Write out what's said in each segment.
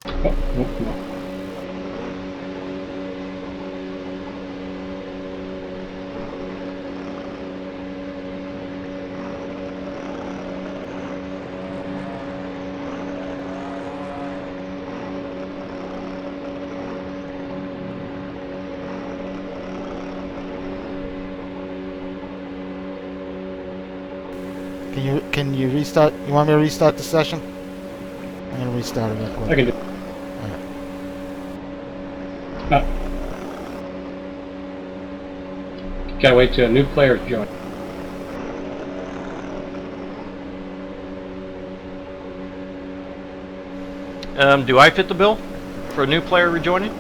Oh, oh, Can you restart? You want me to restart the session? I'm gonna restart it real I quick. can do. No, gotta wait till a new player joins. Do I fit the bill for a new player rejoining?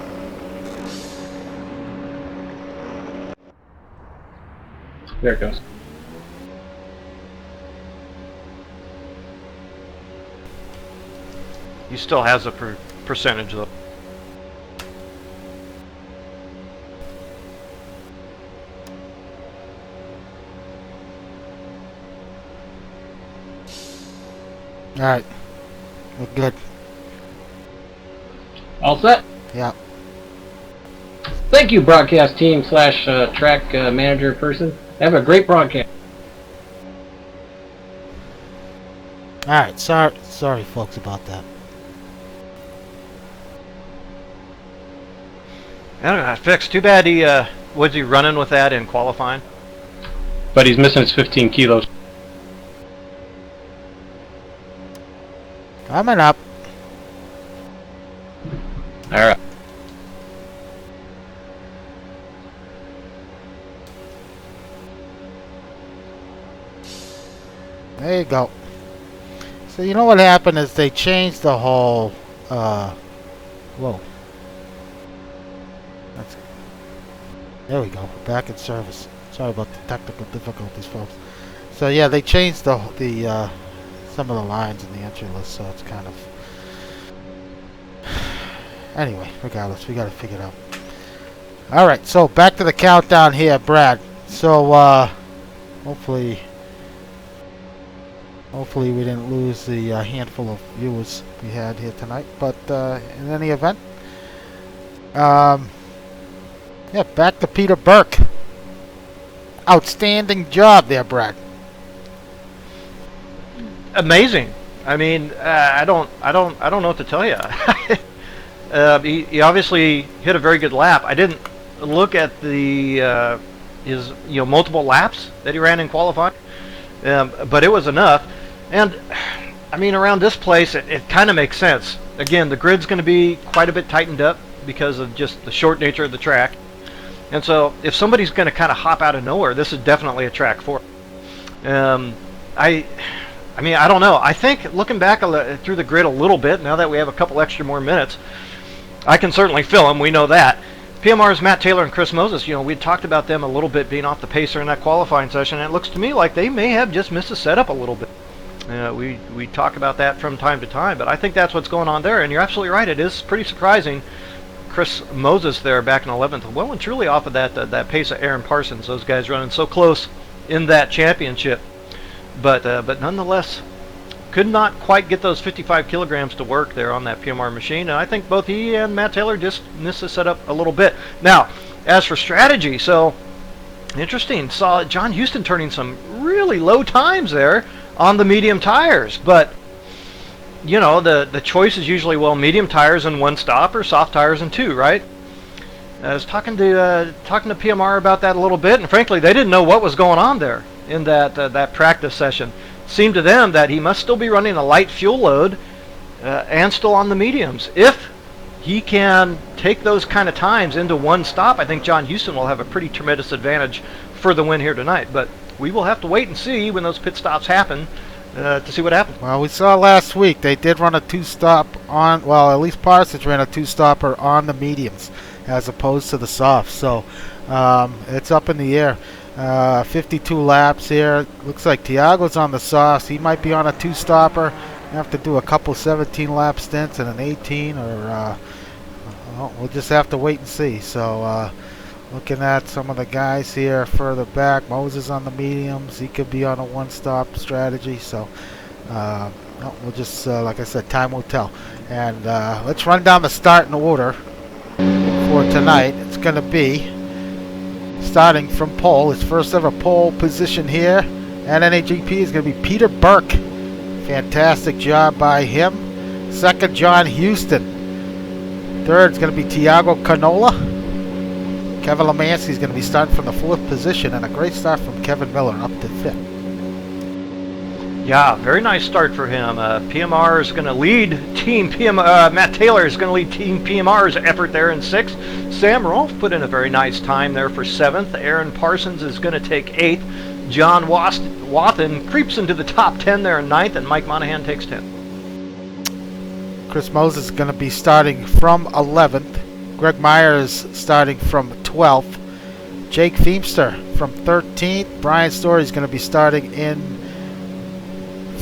There it goes. He still has a percentage though. All right, we're good. All set. Yeah. Thank you, broadcast team slash track manager person. Have a great broadcast. All right. Sorry, folks, about that. I don't know, fixed. Too bad he was he running with that in qualifying. But he's missing his 15 kilos. Coming up. All right. There you go. So you know what happened is they changed the whole. Whoa. There we go. We're back in service. Sorry about the technical difficulties, folks. So yeah, they changed the some of the lines in the entry list, so it's kind of. Anyway, regardless, we got to figure it out. All right, so back to the countdown here, Brad. So hopefully we didn't lose the handful of viewers we had here tonight. But in any event, yeah, back to Peter Burke. Outstanding job there, Brad. Amazing. I mean, I don't know what to tell you. He obviously hit a very good lap. I didn't look at the his multiple laps that he ran in qualifying, but it was enough. And I mean, around this place, it kind of makes sense. Again, the grid's going to be quite a bit tightened up because of just the short nature of the track. And so, if somebody's going to kind of hop out of nowhere, this is definitely a track for it. I mean, I don't know. I think looking back through the grid a little bit, now that we have a couple extra more minutes, I can certainly fill them. We know that. PMR's Matt Taylor and Chris Moses, we talked about them a little bit being off the pacer in that qualifying session, and it looks to me like they may have just missed the setup a little bit. We talk about that from time to time, but I think that's what's going on there, and you're absolutely right. It is pretty surprising. Chris Moses there back in 11th, well and truly off of that pace of Aaron Parsons. Those guys running so close in that championship, but nonetheless, could not quite get those 55 kilograms to work there on that PMR machine. And I think both he and Matt Taylor just missed the setup a little bit. Now, as for strategy, so interesting. Saw John Houston turning some really low times there on the medium tires, but the choice is usually, well, medium tires in one stop or soft tires in two, right? I was talking to PMR about that a little bit, and frankly, they didn't know what was going on there in that practice session. It seemed to them that he must still be running a light fuel load and still on the mediums. If he can take those kind of times into one stop, I think John Houston will have a pretty tremendous advantage for the win here tonight. But we will have to wait and see when those pit stops happen to see what happens. Well, we saw last week they did run a two-stop on, well, at least Parsons ran a two-stopper on the mediums as opposed to the softs. So it's up in the air. 52 laps here. Looks like Tiago's on the softs. He might be on a two-stopper. Have to do a couple 17-lap stints and an 18, or well, we'll just have to wait and see. So looking at some of the guys here further back, Moses on the mediums. He could be on a one-stop strategy. So we'll just, like I said, time will tell. And let's run down the starting order for tonight. It's going to be starting from pole. His first ever pole position here at NAGP is going to be Peter Burke. Fantastic job by him. Second, John Houston. Third is going to be Tiago Canola. Kevin Lemansky is going to be starting from the 4th position, and a great start from Kevin Miller up to 5th. Yeah, very nice start for him. PMR is going to lead Team PMR. Matt Taylor is going to lead Team PMR's effort there in 6th. Sam Rolfe put in a very nice time there for 7th. Aaron Parsons is going to take 8th. John Wathen creeps into the top 10 there in 9th, and Mike Monahan takes 10th. Chris Moses is going to be starting from 11th. Greg Myers starting from 12th. Jake Feemster from 13th. Brian Story is going to be starting in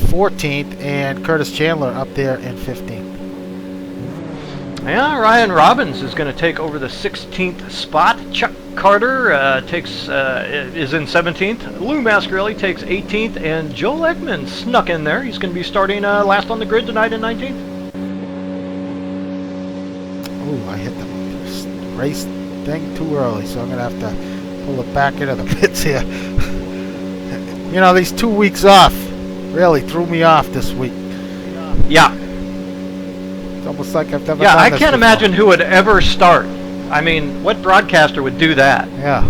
14th. And Curtis Chandler up there in 15th. Yeah, Ryan Robbins is going to take over the 16th spot. Chuck Carter is in 17th. Lou Mascarelli takes 18th. And Joel Ekman snuck in there. He's going to be starting last on the grid tonight in 19th. Ooh, I hit the race thing too early, so I'm going to have to pull it back into the pits here. You know, these 2 weeks off really threw me off this week. Yeah. It's almost like I've never done I this can't before. imagine who would ever start. I mean, what broadcaster would do that? Yeah.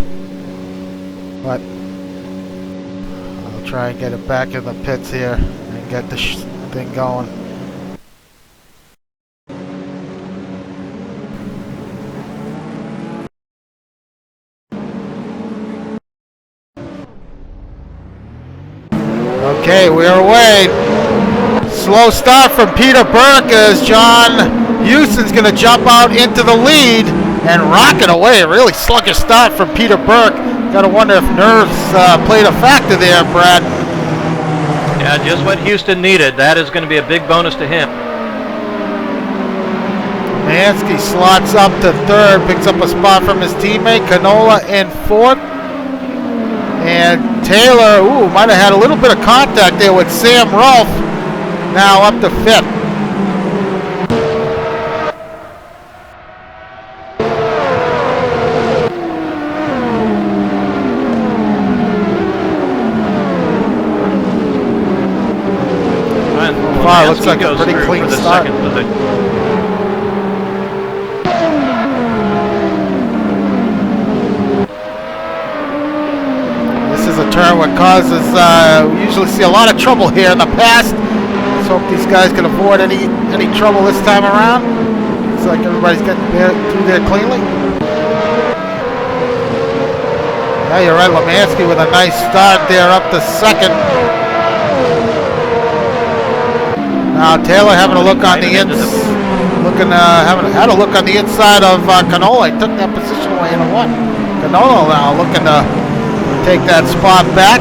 But I'll try and get it back in the pits here and get the thing going. Okay, we're away. Slow start from Peter Burke as John Houston's going to jump out into the lead and rock it away. A really sluggish start from Peter Burke. Got to wonder if nerves played a factor there, Brad. Yeah, just what Houston needed. That is going to be a big bonus to him. Mansky slots up to 3rd, picks up a spot from his teammate. Canola in 4th. And Taylor, might have had a little bit of contact there with Sam Rolfe. Now up to 5th. Far looks like a pretty clean start. A turn what causes we usually see a lot of trouble here in the past. Let's hope these guys can avoid any trouble this time around. Looks like everybody's getting through there cleanly. Yeah, you're right, Lemansky with a nice start there up to 2nd. Now Taylor having a look on the had a look on the inside of Canola. He took that position away in a 1. Canola now looking to take that spot back.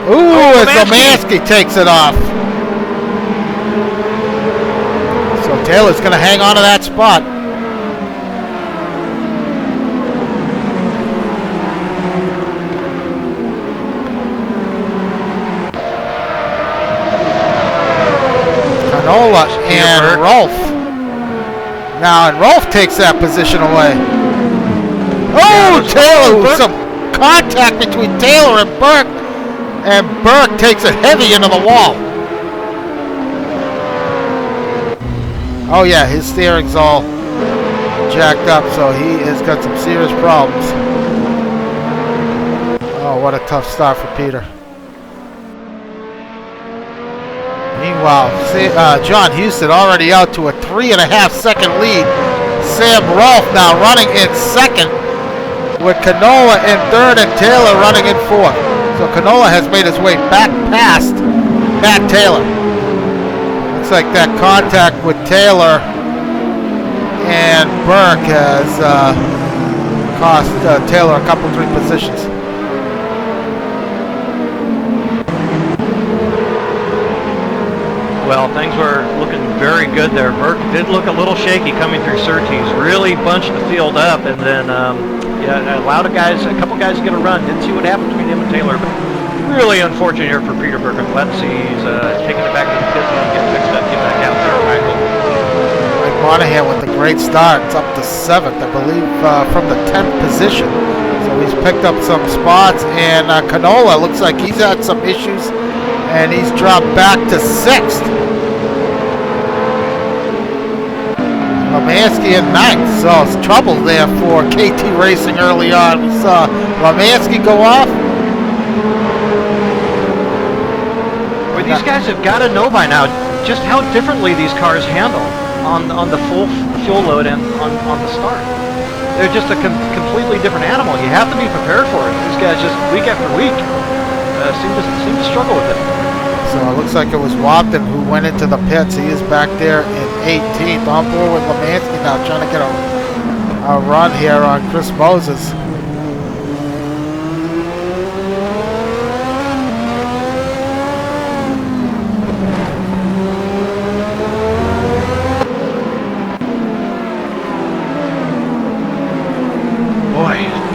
As Lemansky takes it off. So Taylor's going to hang on to that spot. Canola and Rolfe. Now, and Rolfe takes that position away. Taylor, with some contact between Taylor and Burke, and Burke takes it heavy into the wall. Oh yeah, his steering's all jacked up, so he has got some serious problems. Oh, what a tough start for Peter. Meanwhile, John Houston already out to a 3.5-second lead. Sam Rolfe now running in 2nd. With Canola in 3rd and Taylor running in 4th. So Canola has made his way back past Matt Taylor. Looks like that contact with Taylor and Burke has cost Taylor a couple 3 positions. Well, things were looking very good there. Burke did look a little shaky coming through Surtees. Really bunched the field up, and then allowed a couple guys to get a run. Didn't see what happened between him and Taylor, but really unfortunate here for Peter Burke. I'm glad to see he's taking it back to the pits and getting great start. It's up to 7th, I believe, from the 10th position. So he's picked up some spots, and Canola looks like he's had some issues, and he's dropped back to 6th. Lemansky in 9th, so it's trouble there for KT Racing early on. We saw Lemansky go off. Well, these guys have got to know by now just how differently these cars handle on the full fuel load and on the start. They're just a completely different animal. You have to be prepared for it. These guys just week after week seem to struggle with it. So it looks like it was Wapton who went into the pits. He is back there in 18th. On board with Lemansky now, trying to get a run here on Chris Moses.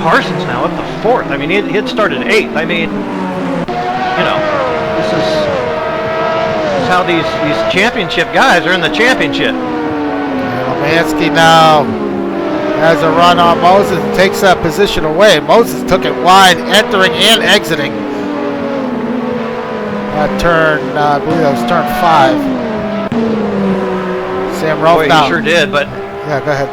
Parsons now up to 4th. I mean, he had started 8th. I mean, you know, this is how these championship guys are in the championship. Lemansky now has a run on Moses and takes that position away. Moses took it wide, entering and exiting. That turn, I believe that was turn 5. Sam Rolfe now. He sure did, but... Yeah, go ahead.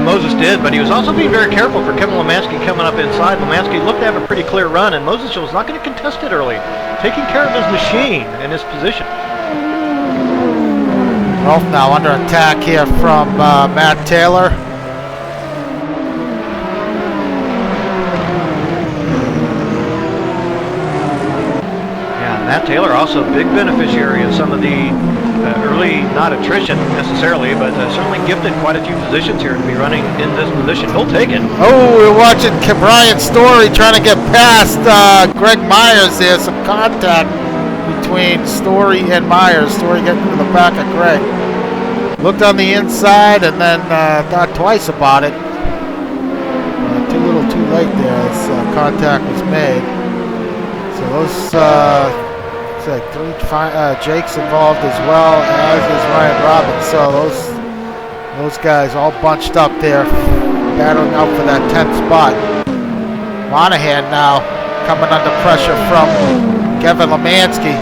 Moses did, but he was also being very careful for Kevin Lemansky coming up inside. Lemansky looked to have a pretty clear run, and Moses was not going to contest it early, taking care of his machine and his position. Rolfe now under attack here from Matt Taylor. Yeah, Matt Taylor also a big beneficiary of some of the early, not attrition necessarily, but certainly gifted quite a few positions here to be running in this position. He'll take it. Oh, we're watching Brian Story trying to get past Greg Myers there. Some contact between Story and Myers. Story getting to the back of Greg. Looked on the inside and then thought twice about it. Too little too late there as contact was made. So those... like 3 Jake's involved as well, as is Ryan Robbins. So those guys all bunched up there, battling out for that 10th spot. Monahan now coming under pressure from Kevin Lemansky.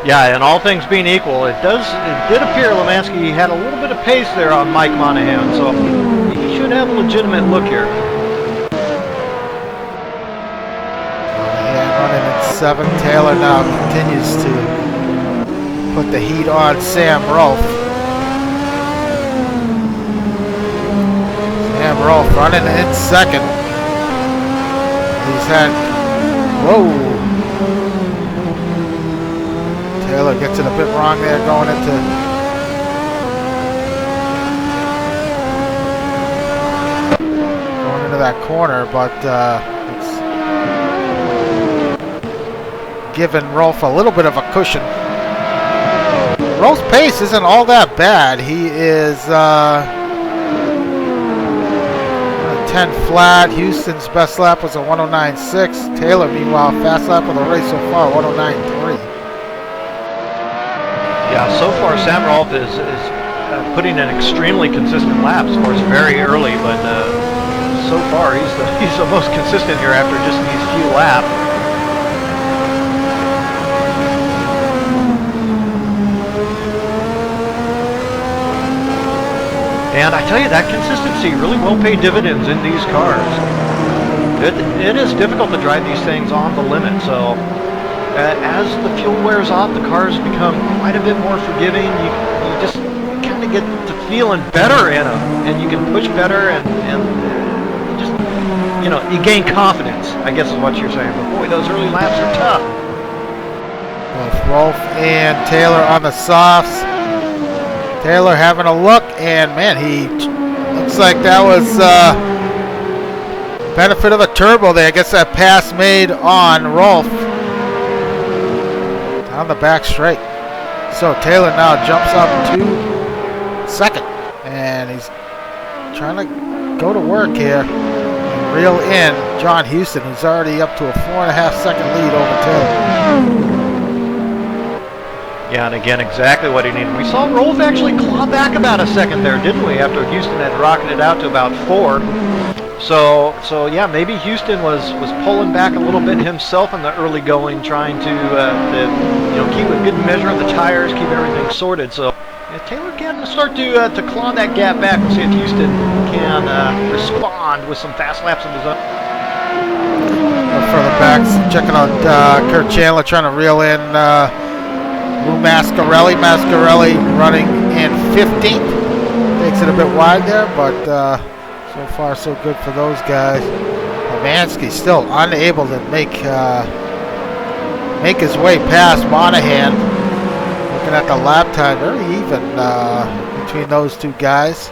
Yeah, and all things being equal, it did appear Lemansky had a little bit of pace there on Mike Monahan, so he should have a legitimate look here. Monahan running in 7th. Taylor now continues to put the heat on Sam Rolfe. Sam Rolfe running in 2nd. He's had... Whoa! Taylor gets it a bit wrong there going into that corner, but it's given Rolfe a little bit of a cushion. Rolfe's pace isn't all that bad. He is 10 flat. Houston's best lap was a 109.6. Taylor, meanwhile, fast lap of the race so far, 109.3. Yeah, so far Sam Rolfe is putting in extremely consistent laps. Of course, very early, but so far he's the most consistent here after just these few laps. And I tell you, that consistency really will pay dividends in these cars. It is difficult to drive these things on the limit, so as the fuel wears off, the cars become quite a bit more forgiving. You just kind of get to feeling better in them, and you can push better, and just, you know, you gain confidence, I guess is what you're saying. But boy, those early laps are tough. Both Rolfe and Taylor on the softs. Taylor having a look, and man, he looks like that was benefit of a turbo there. I guess that pass made on Rolfe on the back straight. So Taylor now jumps up to 2nd, and he's trying to go to work here and reel in John Houston, who's already up to a 4.5 second lead over Taylor. Yeah, and again, exactly what he needed. We saw Rolf actually claw back about a second there, didn't we? After Houston had rocketed out to about 4. So yeah, maybe Houston was pulling back a little bit himself in the early going, trying to keep a good measure of the tires, keep everything sorted. So yeah, Taylor can start to claw that gap back. We'll see if Houston can respond with some fast laps of his own. Further back, checking out Kurt Chandler trying to reel in Lou Mascarelli. Mascarelli running in 15th. Takes it a bit wide there, but so far so good for those guys. Lemansky still unable to make his way past Monahan. Looking at the lap time, very even between those two guys.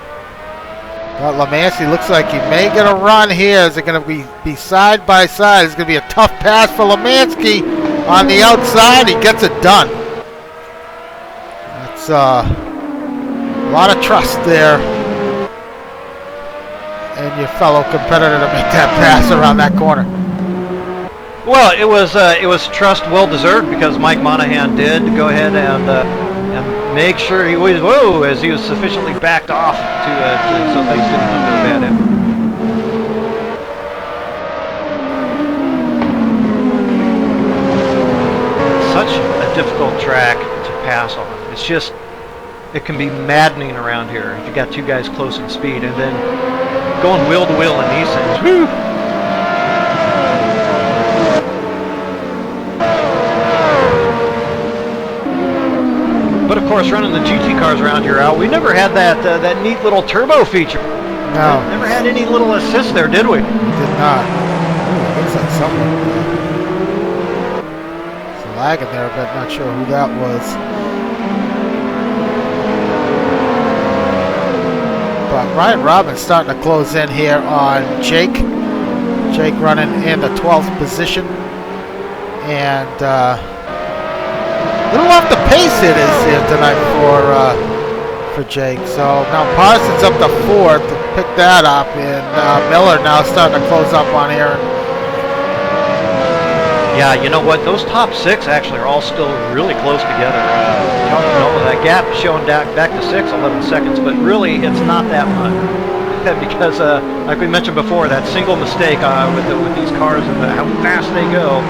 But Lemansky looks like he may get a run here. Is it going to be side by side? It's going to be a tough pass for Lemansky on the outside. He gets it done. That's a lot of trust there in your fellow competitor to make that pass around that corner. Well, it was trust well deserved because Mike Monahan did go ahead and make sure he was as he was sufficiently backed off to so things didn't come to a bad end. Such a difficult track to pass on. It's just it can be maddening around here if you got two guys close in speed and then going wheel to wheel in these things. Whew. But of course, running the GT cars around here, Al, we never had that neat little turbo feature. No. Never had any little assist there, did we? Did not. Ooh, looks like something. It's lagging there, but not sure who that was. But Ryan Robbins starting to close in here on Jake. Jake running in the 12th position. And a little off the pace it is here tonight for Jake. So now Parsons up to 4th to pick that up. And Miller now starting to close up on Aaron. Yeah, you know what? Those top 6 actually are all still really close together. That gap showing back to 6, 11 seconds, but really it's not that much. Because, like we mentioned before, that single mistake with these cars and how fast they go,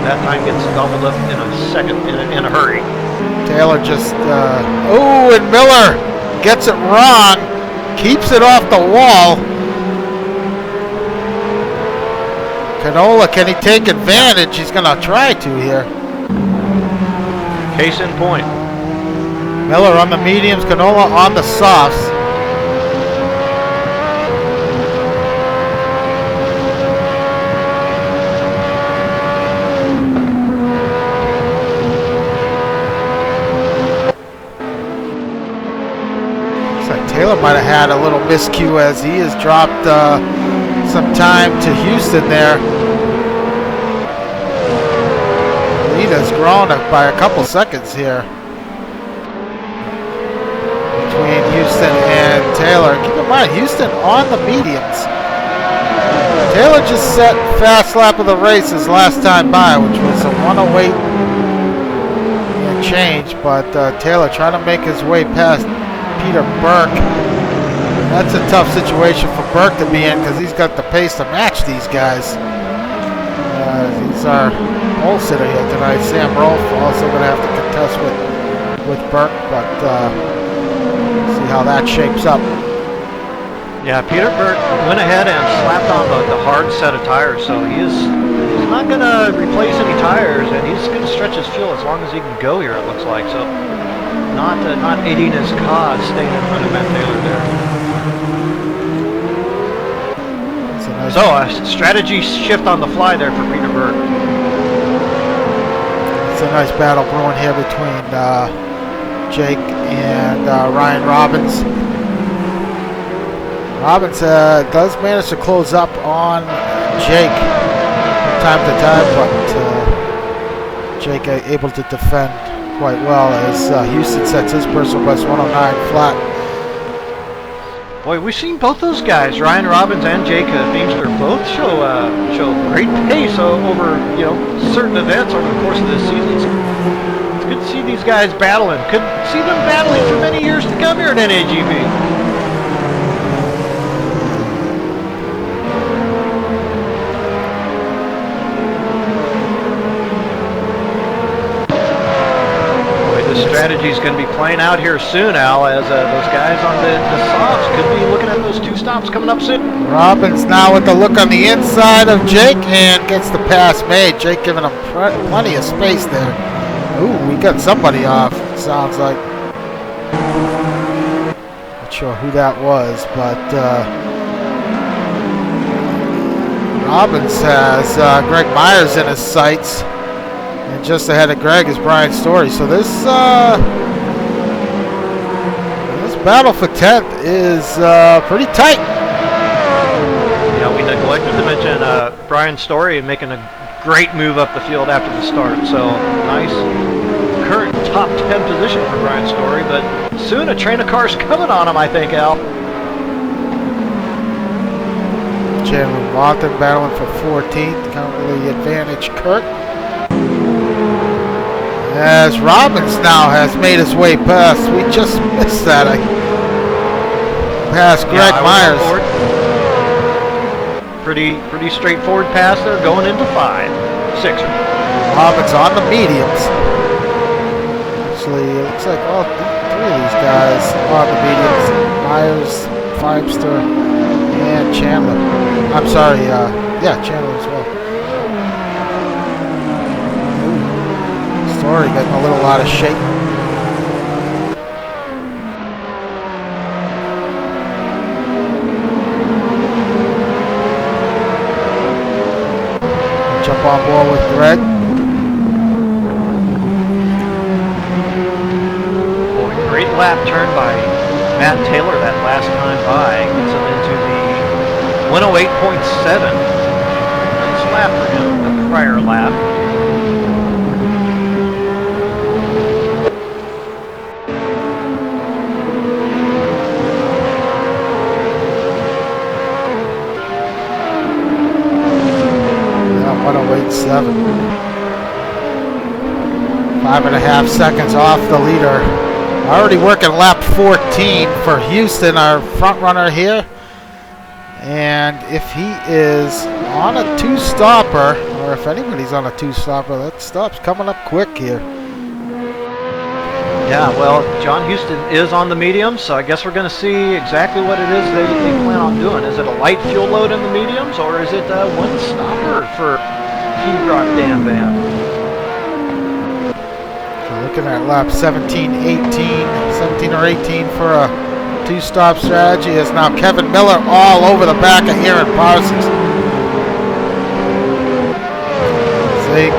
that time gets gobbled up in a second, in a hurry. Taylor just, and Miller gets it wrong, keeps it off the wall. Canola, can he take advantage? He's going to try to here. Case in point. Miller on the mediums, Canola on the softs. Looks like Taylor might have had a little miscue as he has dropped some time to Houston there. Lead has grown by a couple seconds here between Houston and Taylor. Keep in mind, Houston on the mediums. Taylor just set fast lap of the race his last time by, which was a 108 and change, but Taylor trying to make his way past Peter Burke. That's a tough situation for Burke to be in because he's got the pace to match these guys. He's our pole sitter here tonight. Sam Rolfe also going to have to contest with Burke, but see how that shapes up. Yeah, Peter Burke went ahead and slapped on the hard set of tires, so he's not going to replace any tires, and he's going to stretch his fuel as long as he can go here, it looks like. So not aiding his cause staying in front of Matt Taylor there. So a strategy shift on the fly there for Peter Burke. It's a nice battle brewing here between Jake and Ryan Robbins. Robbins does manage to close up on Jake from time to time, but Jake able to defend quite well as Houston sets his personal best 109 flat. Boy, we've seen both those guys, Ryan Robbins and Jake Beamster, both show great pace over certain events over the course of this season. It's good to see these guys battling. Could see them battling for many years to come here at NAGB. Strategy is going to be playing out here soon, Al, as those guys on the softs could be looking at those 2 stops coming up soon. Robbins now with the look on the inside of Jake and gets the pass made. Jake giving him plenty of space there. Ooh, we got somebody off, sounds like. Not sure who that was, but Robbins has Greg Myers in his sights. And just ahead of Greg is Brian Story. So this battle for 10th is pretty tight. Yeah, we neglected to mention Brian Story making a great move up the field after the start. So nice current top 10 position for Brian Story, but soon a train of cars coming on him, I think, Al. Chandler Martin battling for 14th. Currently advantage Kurt. As Robbins now has made his way past, we just missed that. Past Greg Myers. Pretty straightforward pass there, going into 5, 6. Robbins on the mediums. Actually, it looks like all 3 of these guys are on the mediums. Myers, Feimster, and Chandler. I'm sorry, yeah, Chandler as well. Story getting a little out of shape. Jump on board with Greg. Boy, great lap turn by Matt Taylor that last time by. Gets him into the 108.7. Nice lap for him, the prior lap. Seven. 5.5 seconds off the leader. Already working lap 14 for Houston, our front runner here. And if he is on a 2-stopper, or if anybody's on a 2-stopper, that stop's coming up quick here. Yeah, well, John Houston is on the mediums, so I guess we're going to see exactly what it is they plan on doing. Is it a light fuel load in the mediums, or is it a 1-stopper for Rock Dam Band? So looking at lap 17 or 18 for a 2-stop strategy is now Kevin Miller all over the back of Aaron Parsons. See,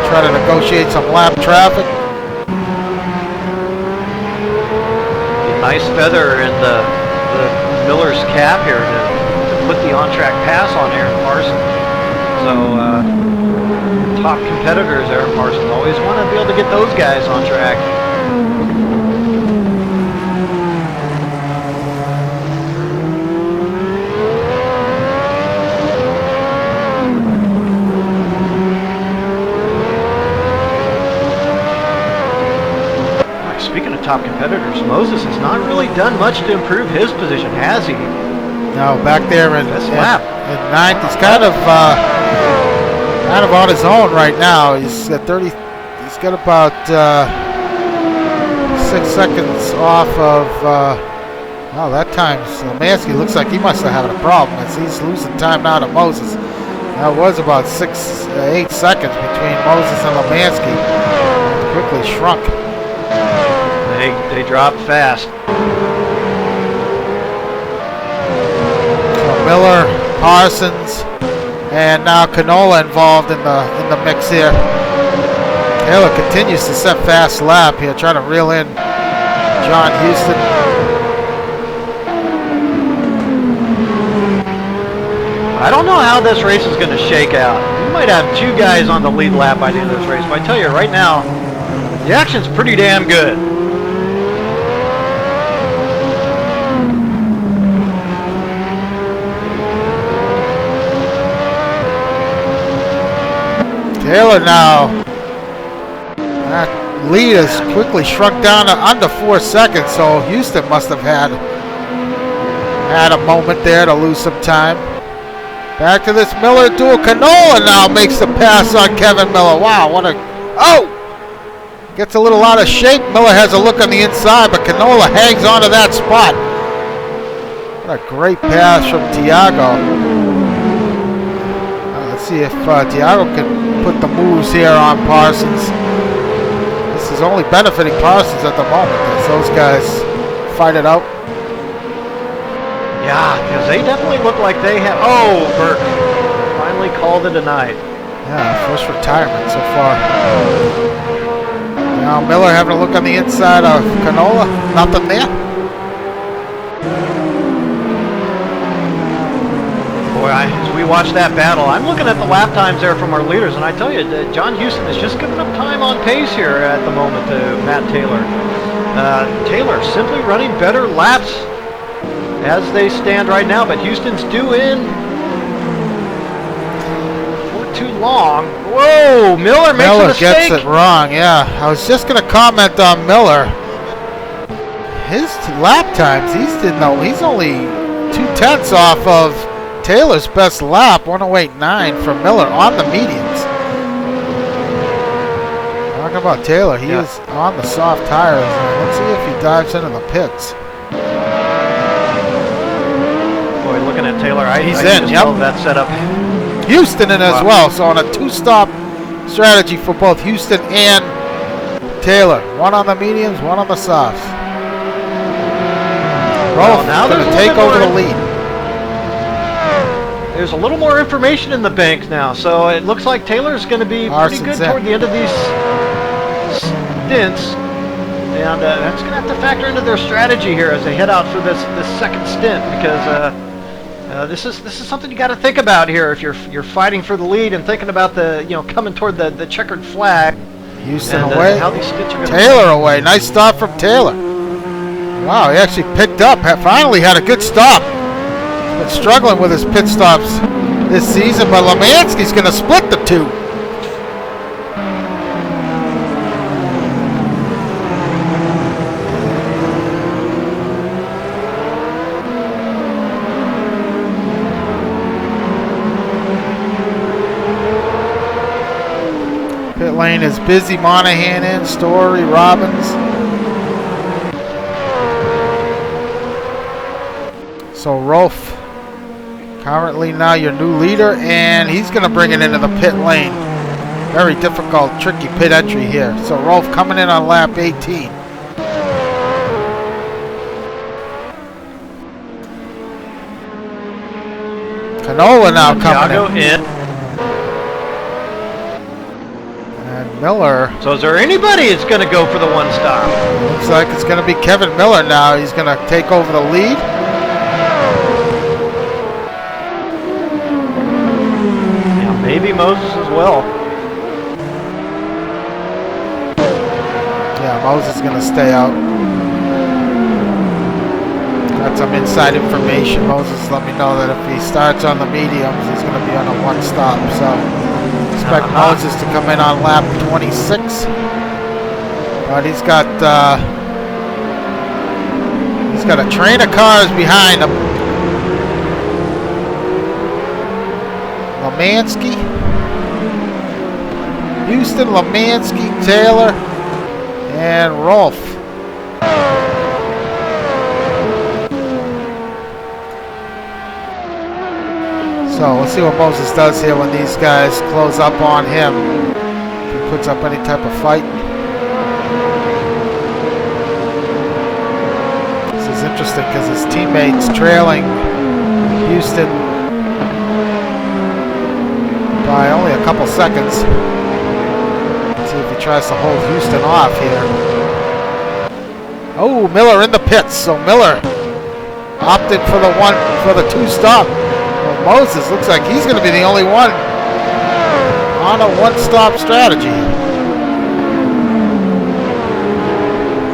try to negotiate some lap traffic. Nice feather in the Miller's cap here to put the on-track pass on Aaron Parsons. So top competitors, Aaron Parsons, always want to be able to get those guys on track. Speaking of top competitors, Moses has not really done much to improve his position, has he? No, back there in 9th. He's kind of on his own right now. He's at 30. He's got about 6 seconds off of. Well, that time Lemansky looks like he must have had a problem as he's losing time now to Moses. That was about 8 seconds between Moses and Lemansky. Quickly shrunk. They dropped fast. So Miller, Parsons, and now Canola involved in the mix here. Taylor continues to set fast lap here, trying to reel in John Houston. I don't know how this race is going to shake out. We might have 2 guys on the lead lap by the end of this race, but I tell you right now, the action's pretty damn good. Taylor now. That lead has quickly shrunk down to under 4 seconds, so Houston must have had a moment there to lose some time. Back to this Miller duel. Canola now makes the pass on Kevin Miller. Wow, what a... Oh! Gets a little out of shape. Miller has a look on the inside, but Canola hangs onto that spot. What a great pass from Tiago. Let's see if Tiago can put the moves here on Parsons. This is only benefiting Parsons at the moment as those guys fight it out. Yeah, because they definitely look like they have... Oh, Burke finally called it a night. Yeah, first retirement so far. Now Miller having a look on the inside of Canola. Nothing there. Boy, as we watch that battle, I'm looking at the lap times there from our leaders, and I tell you, John Houston is just giving up time on pace here at the moment to Matt Taylor. Taylor simply running better laps as they stand right now, but Houston's due in for too long. Whoa, Miller makes a mistake. Miller gets it wrong, yeah. I was just going to comment on Miller. His lap times, he's only 2/10 off of Taylor's best lap, 108.9 for Miller on the mediums. Talking about Taylor, he is on the soft tires. Let's see if he dives into the pits. Boy, looking at Taylor, He's I in, just yep. love that setup. Houston in as well, so on a 2-stop strategy for both Houston and Taylor. One on the mediums, one on the softs. Rolf now going to take over the lead. There's a little more information in the bank now, so it looks like Taylor's going to be pretty good toward the end of these stints. And that's going to have to factor into their strategy here as they head out for this second stint, because this is something you got to think about here if you're fighting for the lead and thinking about coming toward the checkered flag. Houston and, away. How these stints are Taylor away. Nice stop from Taylor. Wow, he actually picked up. Finally had a good stop. Been struggling with his pit stops this season, but Lemansky's going to split the two. Pit lane is busy. Monahan in, Story, Robbins. So Rolf, currently now your new leader, and he's going to bring it into the pit lane. Very difficult, tricky pit entry here. So Rolf coming in on lap 18. Canola now coming in. And Miller. So is there anybody that's going to go for the one stop? Looks like it's going to be Kevin Miller now. He's going to take over the lead. Maybe Moses as well. Yeah, Moses is going to stay out. Got some inside information. Moses let me know that if he starts on the mediums, he's going to be on a one stop. So expect Moses to come in on lap 26. But he's got a train of cars behind him. Lemansky, Houston, Lemansky, Taylor, and Rolf. So let's see what Moses does here when these guys close up on him. If he puts up any type of fight. This is interesting because his teammates trailing Houston by only a couple seconds. Let's see if he tries to hold Houston off here. Oh, Miller in the pits. So Miller opted for the two stop. Well, Moses looks like he's going to be the only one on a one stop strategy.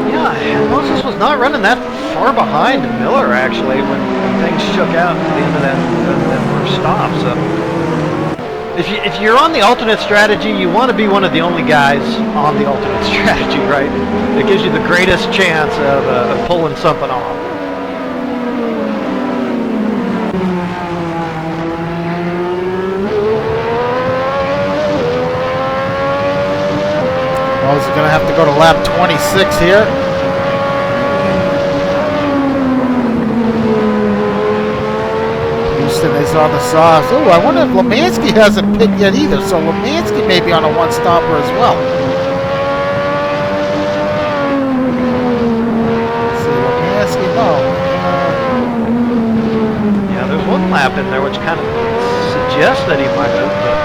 Yeah, and Moses was not running that far behind Miller actually when things shook out at the end of that first stop. So if you're on the alternate strategy, you want to be one of the only guys on the alternate strategy, right? It gives you the greatest chance of pulling something off. Moses is going to have to go to lap 26 here. Houston is on the sauce. Oh, I wonder if Lemansky hasn't pit yet either, so Lemansky may be on a one-stopper as well. Let's see, Lemansky, no. Yeah, there's one lap in there which kind of suggests that he might have, but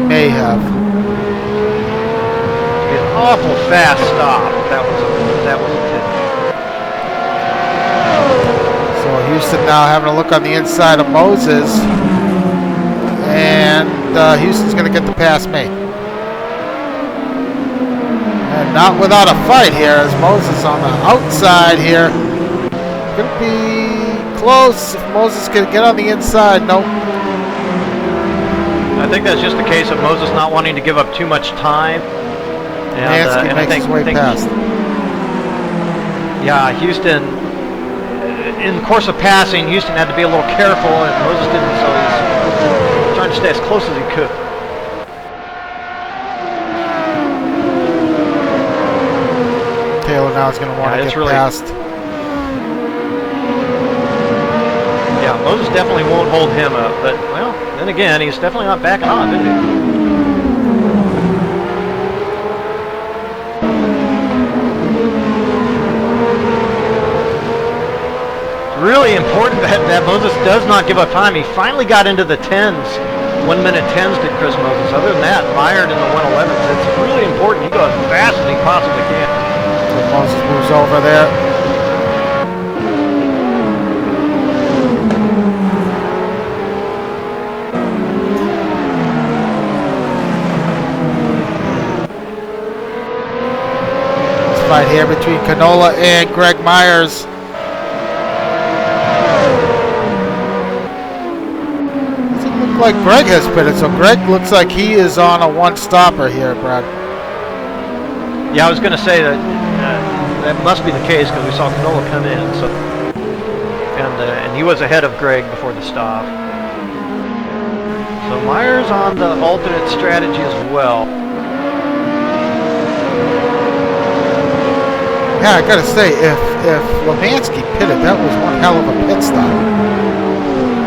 May have. an awful fast stop. That was a pit. So Houston now having a look on the inside of Moses, and Houston's going to get the pass made. And not without a fight here, as Moses on the outside here. Going to be close if Moses can get on the inside. Nope. I think that's just the case of Moses not wanting to give up too much time. Lemansky makes his way past. Yeah, Houston, in the course of passing, Houston had to be a little careful, and Moses didn't, so he's trying to stay as close as he could. Taylor now is going to want to get past. Yeah, Moses definitely won't hold him up, but, well, then again, he's definitely not backing on, is he? Really important that Moses does not give up time. He finally got into the 10s, 1 minute 10s did Chris Moses. Other than that, mired in the 111s. It's really important. He goes as fast as he possibly can. So Moses moves over there. This fight here between Canola and Greg Myers. Like Greg has pitted, so Greg looks like he is on a one-stopper here, Brad. Yeah, I was going to say that that must be the case because we saw Canola come in, so and he was ahead of Greg before the stop. So Myers on the alternate strategy as well. Yeah, I gotta say, if Lemansky pitted, that was one hell of a pit stop.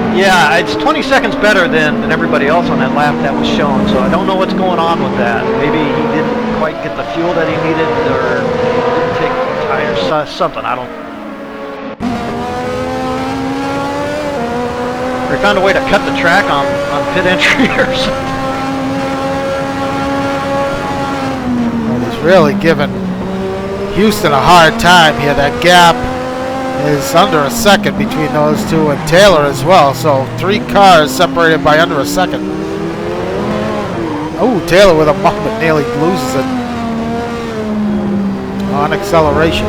Yeah, it's 20 seconds better than everybody else on that lap that was shown, so I don't know what's going on with that. Maybe he didn't quite get the fuel that he needed, or didn't take tires, something, I don't know. Or he found a way to cut the track on pit entry or something. Well, he's really giving Houston a hard time here. That gap is under a second between those two, and Taylor as well, so 3 cars separated by under a second. Oh, Taylor with a moment nearly loses it on acceleration.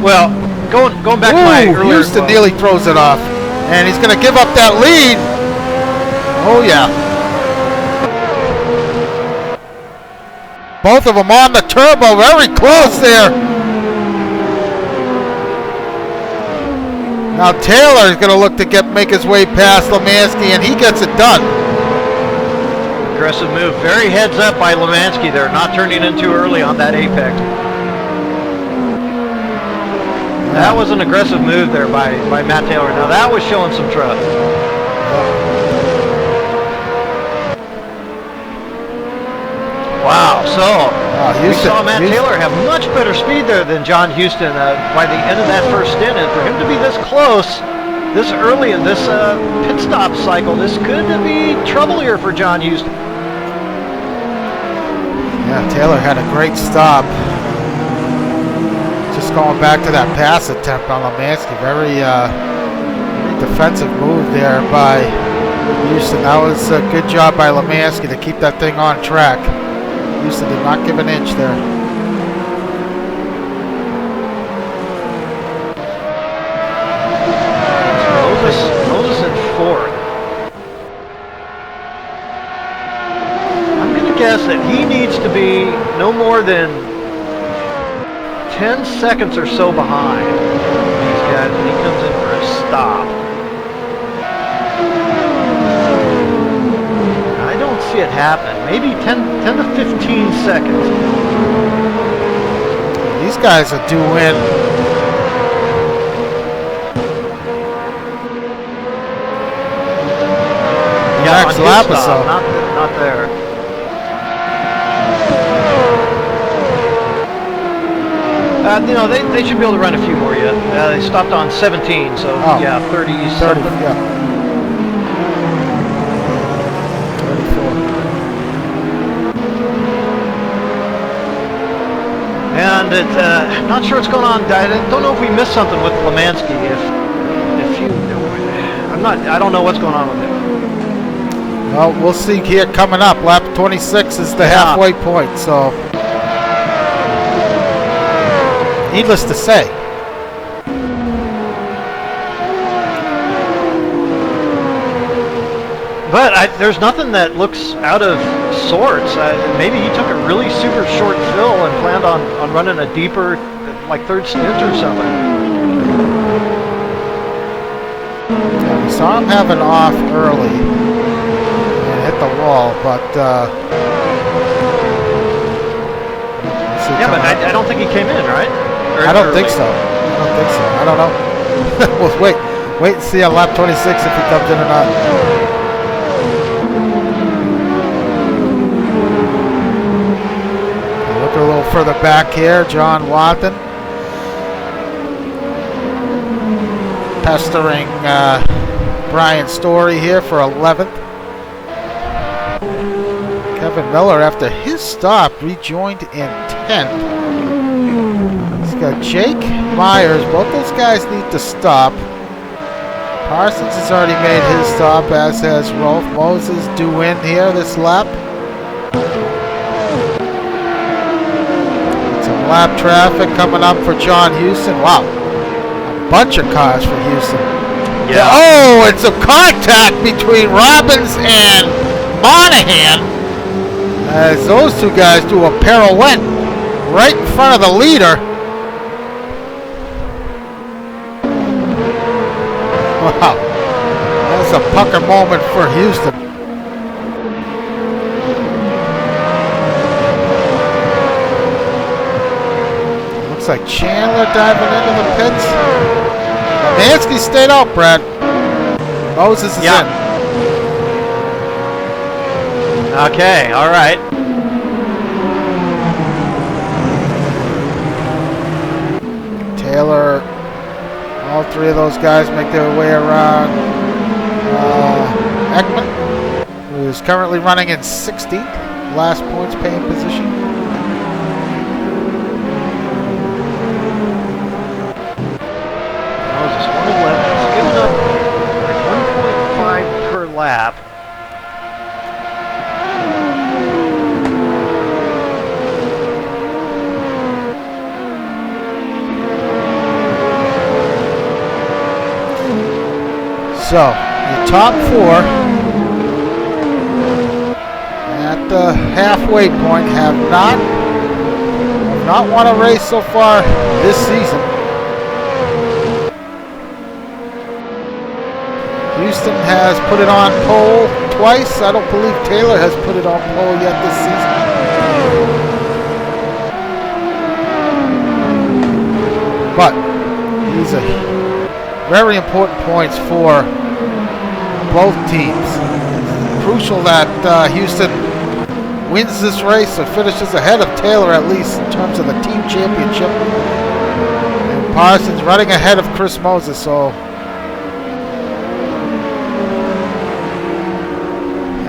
Well, going back to my earlier... Houston nearly throws it off, and he's going to give up that lead. Oh yeah. Both of them on the turbo, very close there. Now Taylor is going to look to make his way past Lemansky, and he gets it done. Aggressive move, very heads up by Lemansky there, not turning in too early on that apex. That was an aggressive move there by Matt Taylor. Now that was showing some trust. Wow, so we saw Matt Taylor have much better speed there than John Houston by the end of that first stint. And for him to be this close, this early in this pit stop cycle, this could be trouble here for John Houston. Yeah, Taylor had a great stop. Just going back to that pass attempt on Lemansky, very defensive move there by Houston. That was a good job by Lemansky to keep that thing on track. Houston did not give an inch there. than 10 seconds or so behind these guys, and he comes in for a stop. I don't see it happen. Maybe 10 to 15 seconds. These guys are due in. Yeah, Next on his lap or stop, so. not there. You know, they should be able to run a few more yet. They stopped on 17, so yeah, 30 something. Yeah. 34. And not sure what's going on. I don't know if we missed something with Lemansky. I don't know what's going on with him. Well, we'll see here coming up. Lap 26 is the halfway point, so needless to say. But there's nothing that looks out of sorts. Maybe he took a really super short fill and planned on running a deeper, like third stint or something. Yeah, we saw him having off early and hit the wall, but yeah, but I don't think he came in, right? I don't think so. I don't know. We'll wait and see on lap 26 if he comes in or not. Look a little further back here, John Watson pestering Brian Story here for 11th. Kevin Miller, after his stop, rejoined in 10th. He's got Jake Myers. Both those guys need to stop. Parsons has already made his stop, as has Rolf Moses, due in here this lap. Some lap traffic coming up for John Houston. Wow, a bunch of cars for Houston. Yeah. Oh, it's a contact between Robbins and Monahan, as those two guys do a pirouette right in front of the leader. Wow, that's a pucker moment for Houston. Looks like Chandler diving into the pits. Mansky stayed out, Brad. Moses is in. Okay, all right. Taylor, all three of those guys make their way around Ekman, who is currently running in 16th, last points paying position. Moses 111. It's giving up like 1.5 per lap. So, the top four at the halfway point have not won a race so far this season. Houston has put it on pole twice. I don't believe Taylor has put it on pole yet this season. But these are very important points for both teams. Crucial that Houston wins this race or finishes ahead of Taylor, at least in terms of the team championship. And Parsons running ahead of Chris Moses, so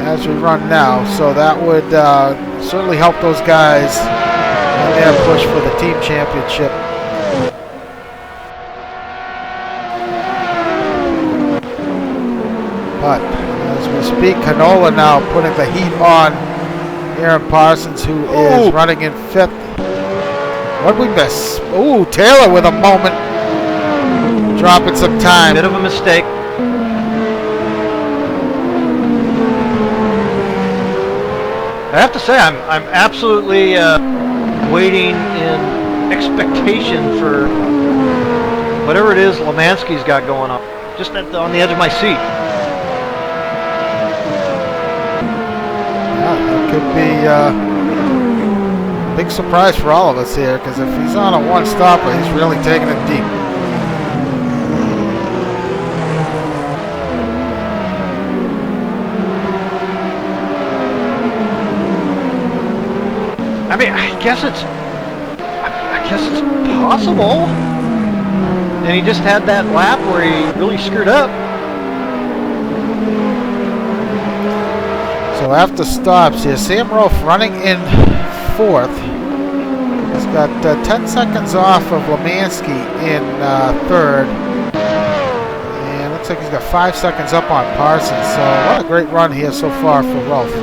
as we run now, so that would certainly help those guys in their push for the team championship. But as we speak, Canola now putting the heat on Aaron Parsons, who is running in 5th. What did we miss? Ooh, Taylor with a moment, dropping some time. Bit of a mistake. I have to say, I'm absolutely waiting in expectation for whatever it is Lemansky's got going on. Just on the edge of my seat. Yeah, it could be a big surprise for all of us here, because if he's on a one-stopper, he's really taking it deep. I mean, I guess it's possible. And he just had that lap where he really screwed up. So after stops here, Sam Rolfe running in fourth. He's got 10 seconds off of Lemansky in third. And looks like he's got 5 seconds up on Parsons. So what a great run here so far for Rolfe.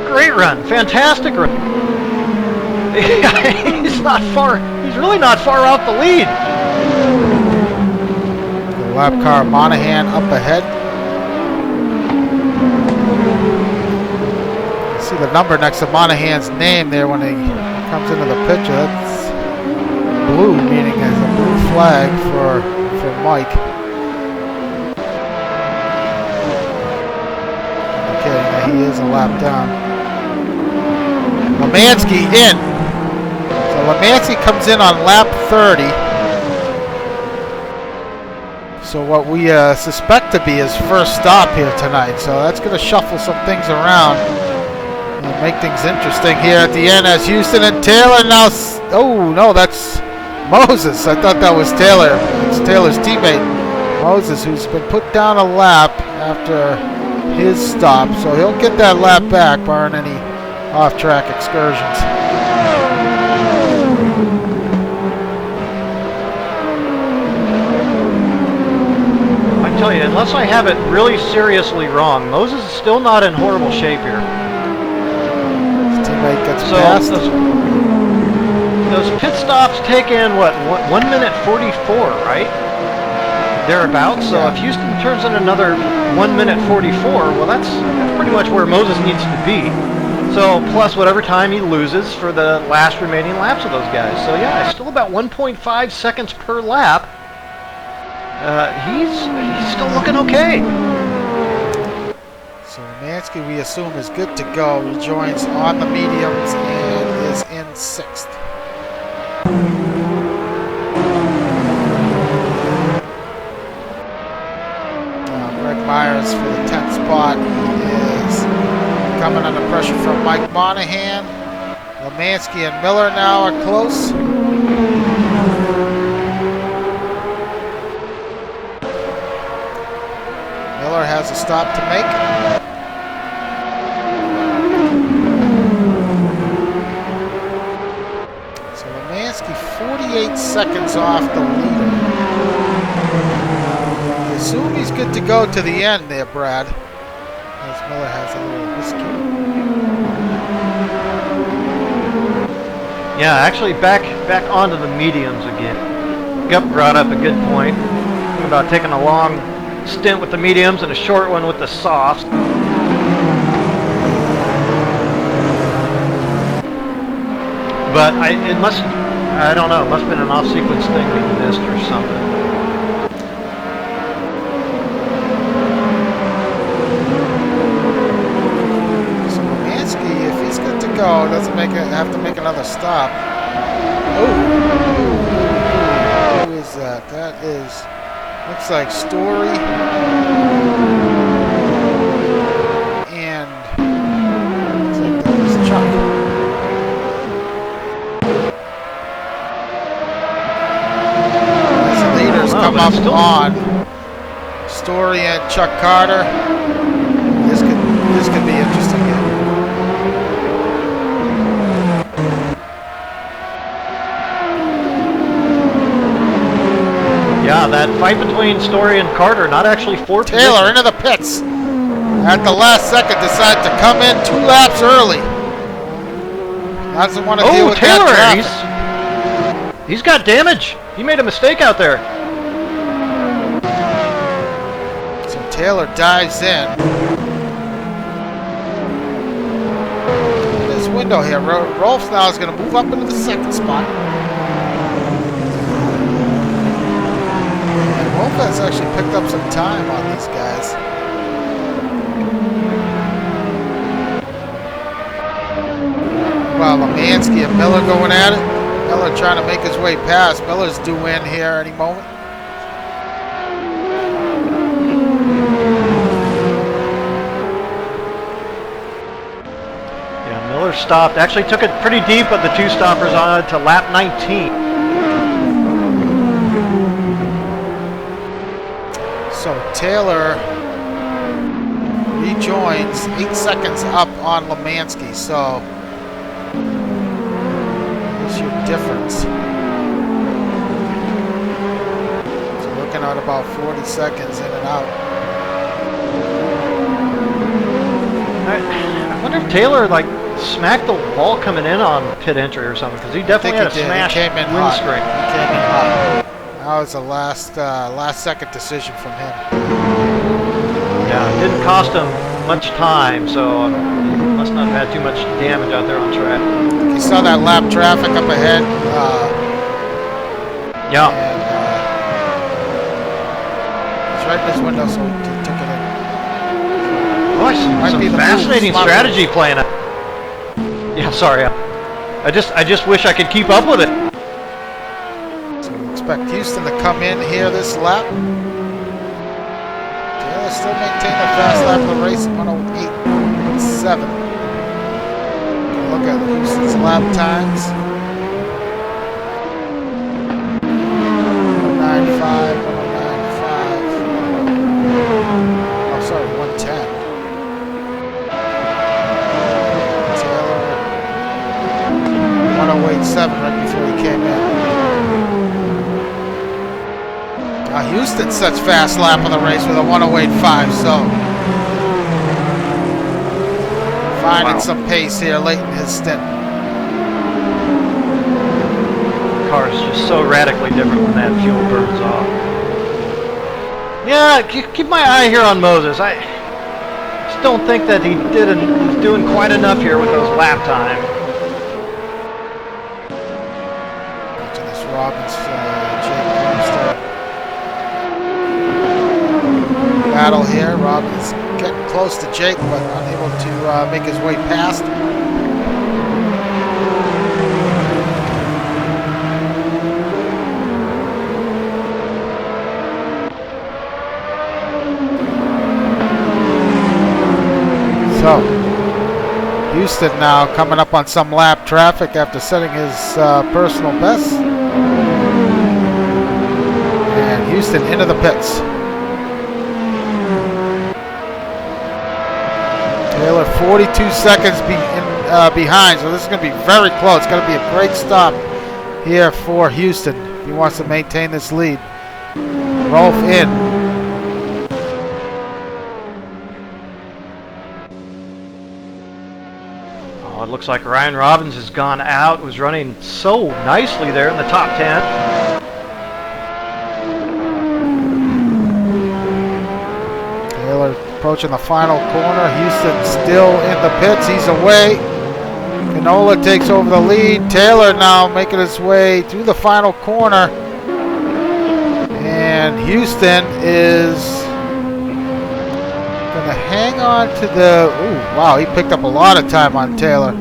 Great run, fantastic run. He's not far. He's really not far off the lead. The lap car Monahan up ahead. See the number next to Monahan's name there when he comes into the picture. That's blue, meaning it's a blue flag for Mike. Okay, now he is a lap down. Lemansky in. So Lemansky comes in on lap 30. So what we suspect to be his first stop here tonight. So that's going to shuffle some things around and make things interesting here at the end as Houston and Taylor now... Oh, no, that's Moses. I thought that was Taylor. It's Taylor's teammate, Moses, who's been put down a lap after his stop. So he'll get that lap back, barring any off-track excursions. I tell you, unless I have it really seriously wrong, Moses is still not in horrible shape here. His teammate gets So passed. those pit stops take in, what 1 minute 44, right? Thereabouts. So Yeah. if Houston turns in another 1 minute 44, well, that's pretty much where Moses needs to be. So plus whatever time he loses for the last remaining laps of those guys. So yeah, it's still about 1.5 seconds per lap. He's still looking okay. So Lemansky, we assume, is good to go. He joins on the mediums and is in 6th. Greg Myers for the 10th spot. He is coming under pressure from Mike Monahan. Lemansky and Miller now are close. Miller has a stop to make. So Lemansky 48 seconds off the leader. I assume he's good to go to the end there, Brad. As Miller has a little whiskey. Yeah, actually back onto the mediums again. Gup brought up a good point about taking a long stint with the mediums and a short one with the softs. But I don't know, it must have been an off-sequence thing we missed or something. So Lemansky, if he's good to go, doesn't have to make another stop. Oh, who is that? That is, looks like Story and looks like that was Chuck. As the leaders come up on Story and Chuck Carter, this could be interesting here. Yeah, that fight between Story and Carter, not actually for Taylor into the pits at the last second, decided to come in 2 laps early. Doesn't want to deal with Taylor, that traffic. he's got damage. He made a mistake out there. So Taylor dives in. window here. Rolfs now is going to move up into the second spot. And Rolf has actually picked up some time on these guys. Well, Lemansky and Miller going at it. Miller trying to make his way past. Miller's due in here any moment. Miller stopped. Actually took it pretty deep, but the two stoppers on to lap 19. So Taylor rejoins 8 seconds up on Lemansky. So what's your difference? So looking at about 40 seconds in and out. I wonder if Taylor smacked the wall coming in on pit entry or something, because he definitely had a smash windscreen. He came in hot. That was a last second decision from him. Yeah, it didn't cost him much time, so he must not have had too much damage out there on track. You saw that lap traffic up ahead. Yeah. And, it's right in his window, so he took it in. Boy, some fascinating strategy playing out. Yeah, sorry. I just wish I could keep up with it. So we expect Houston to come in here this lap. Taylor still maintain the fast lap of the race at 108.7. Look at Houston's lap times. 195, 195. Oh, sorry, 110. 108.7 right before he came in. Houston sets fast lap of the race with a 108.5, so finding some pace here late in his stint. The car is just so radically different when that fuel burns off. Yeah, keep my eye here on Moses. I just don't think that he's doing quite enough here with those lap times. Robbins, battle here. Robbins getting close to Jake, but unable to make his way past. So Houston now coming up on some lap traffic after setting his personal best. And Houston into the pits. Taylor 42 seconds behind, so this is going to be very close. It's going to be a great stop here for Houston if he wants to maintain this lead. Rolf in. Oh, it looks like Ryan Robbins has gone out. Was running so nicely there in the top 10. Taylor approaching the final corner. Houston still in the pits. He's away. Canola takes over the lead. Taylor now making his way through the final corner. And Houston is going to hang on to the... Ooh, wow, he picked up a lot of time on Taylor.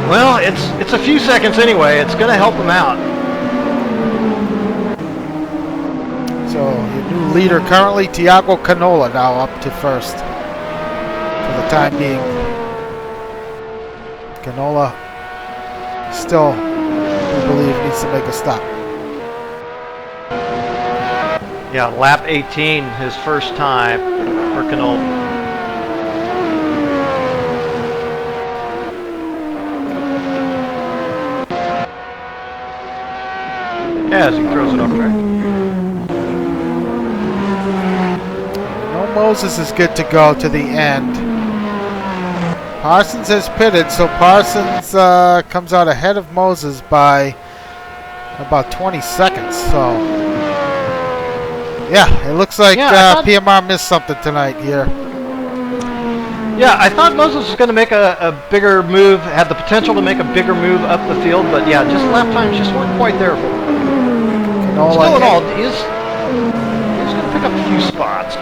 Well, it's a few seconds anyway. It's going to help him out. So your new leader currently, Tiago Canola, now up to first for the time being. Canola still, we believe, needs to make a stop. Yeah, lap 18, his first time for Canola. Yeah, as he throws it off track. Moses is good to go to the end. Parsons has pitted, so Parsons comes out ahead of Moses by about 20 seconds. So, yeah, it looks like PMR missed something tonight here. Yeah, I thought Moses was going to make a bigger move, had the potential to make a bigger move up the field, but yeah, just lap times just weren't quite there for him. Still in all, he's going to pick up a few spots.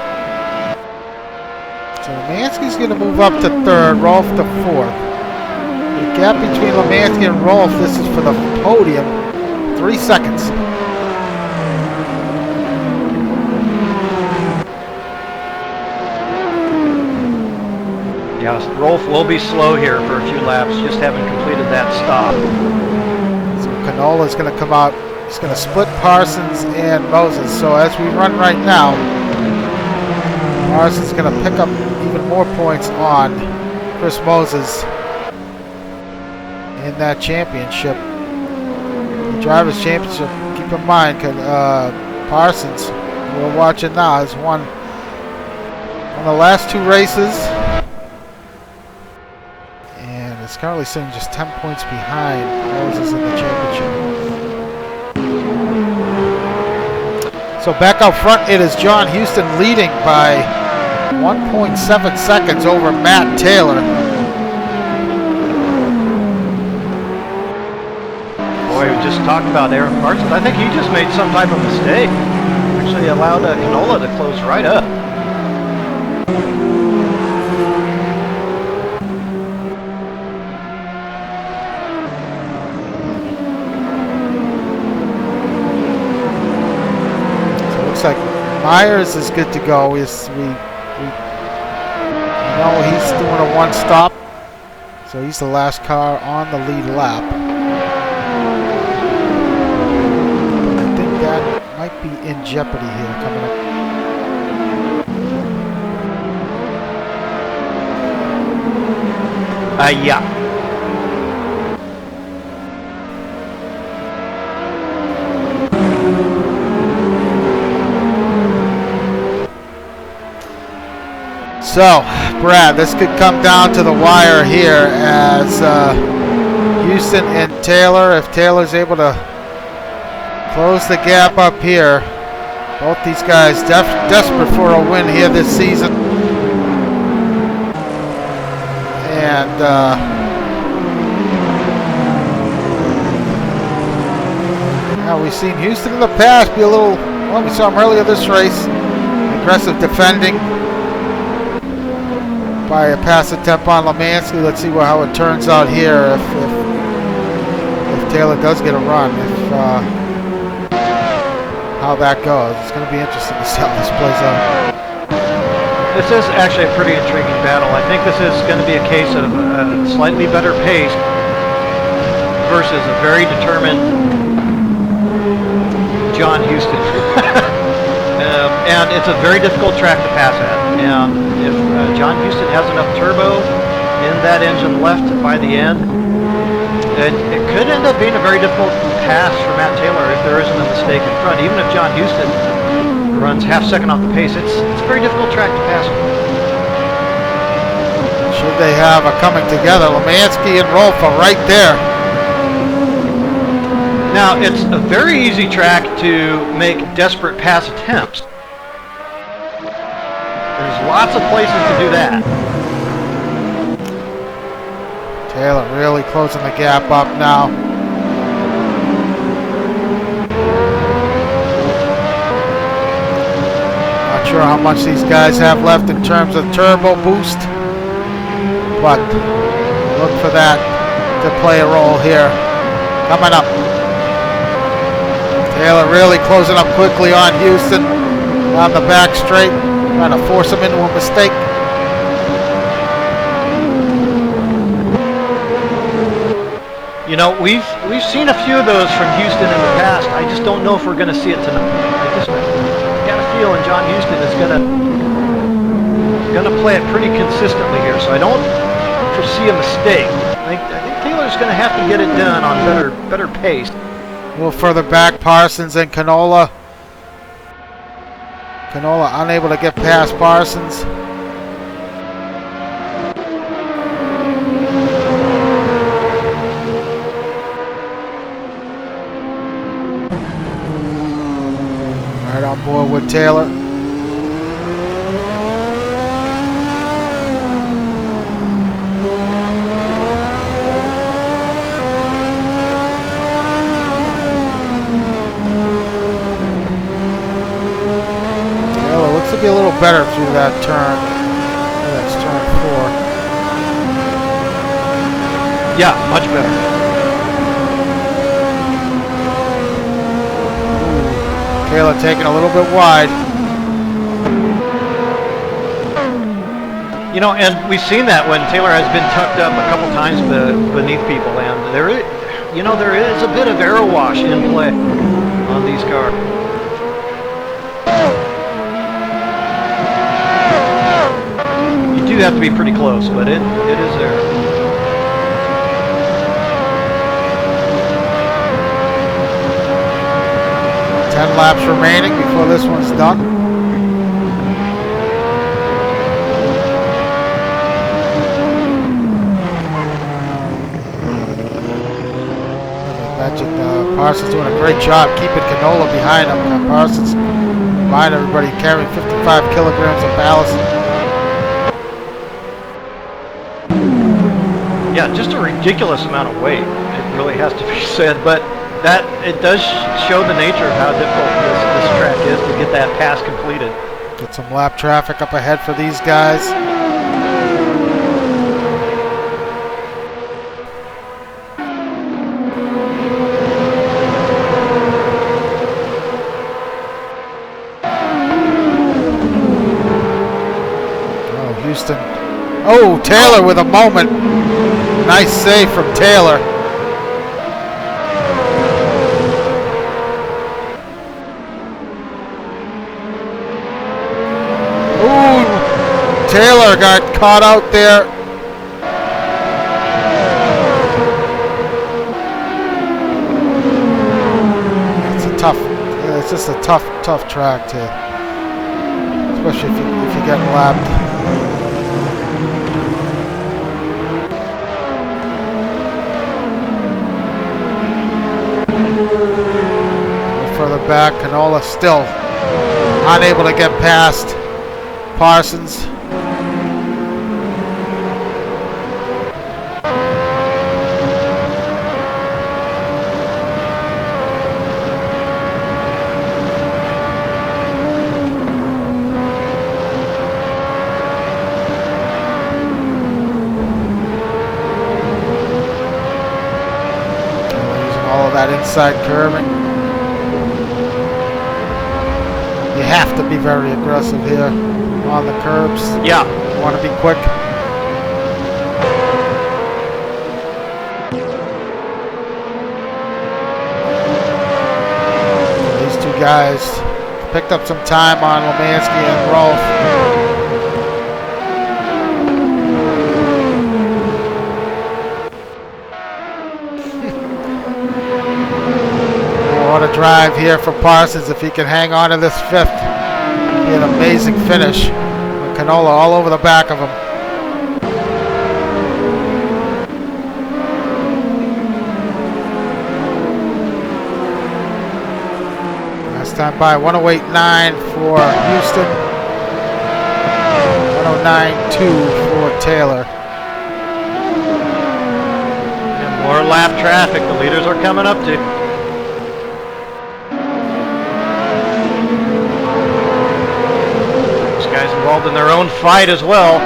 So Lemansky's going to move up to third, Rolf to fourth. The gap between Lemansky and Rolf, this is for the podium, 3 seconds. Yeah, Rolf will be slow here for a few laps, just having completed that stop. So Canola's going to come out. He's going to split Parsons and Moses. So as we run right now, Parsons is going to pick up even more points on Chris Moses in that championship. The Drivers' Championship, keep in mind, Parsons, who we're watching now, has won the last 2 races. It's currently sitting just 10 points behind Moses in the championship. So back out front, it is John Houston leading by 1.7 seconds over Matt Taylor. Boy, we just talked about Aaron Parsons. I think he just made some type of mistake. Actually allowed Canola to close right up. Like Myers is good to go. We know he's doing a 1-stop, so he's the last car on the lead lap. I think that might be in jeopardy here coming up. Yeah. So, Brad, this could come down to the wire here as Houston and Taylor, if Taylor's able to close the gap up here. Both these guys desperate for a win here this season. And now we've seen Houston in the past be a little, well, we saw him earlier this race, aggressive defending by a pass attempt on Lemansky. Let's see how it turns out here if Taylor does get a run, how that goes. It's going to be interesting to see how this plays out. This is actually a pretty intriguing battle. I think this is going to be a case of a slightly better pace versus a very determined John Houston. And it's a very difficult track to pass at. And if John Houston has enough turbo in that engine left by the end, it could end up being a very difficult pass for Matt Taylor if there isn't a mistake in front. Even if John Houston runs half second off the pace, it's a very difficult track to pass. Should they have a coming together, Lemansky and Rolf are right there. Now, it's a very easy track to make desperate pass attempts. There's lots of places to do that. Taylor really closing the gap up now. Not sure how much these guys have left in terms of turbo boost, but look for that to play a role here. Coming up. Taylor really closing up quickly on Houston on the back straight, trying to force him into a mistake. You know, we've seen a few of those from Houston in the past. I just don't know if we're going to see it tonight. I just got a feeling John Houston is going to play it pretty consistently here, so I don't foresee a mistake. I think Taylor's going to have to get it done on better pace. A little further back, Parsons and Canola. Canola unable to get past Parsons. Right on board with Taylor. that turn. That's turn 4. Yeah, much better. Taylor taking a little bit wide. You know, and we've seen that when Taylor has been tucked up a couple times beneath people, and there is a bit of arrow wash in play on these cars. You do have to be pretty close, but it is there. Ten laps remaining before this one's done. Parsons doing a great job keeping Canola behind him. Parsons, behind everybody, carrying 55 kilograms of ballast. Yeah, just a ridiculous amount of weight. It really has to be said, but that it does show the nature of how difficult this track is to get that pass completed. Get some lap traffic up ahead for these guys. Houston. Oh, Taylor with a moment. Nice save from Taylor. Ooh, Taylor got caught out there. It's just a tough track to, especially if you get lapped. Further back, Canola still unable to get past Parsons. Using all of that inside curving. You have to be very aggressive here on the curbs. Yeah. You want to be quick. These two guys picked up some time on Lemansky and Rolf. What a drive here for Parsons if he can hang on to this fifth. Be an amazing finish. Canola all over the back of him. Last time by 108.9 for Houston. 109.2 for Taylor. And more lap traffic. The leaders are coming up to. Guys involved in their own fight as well.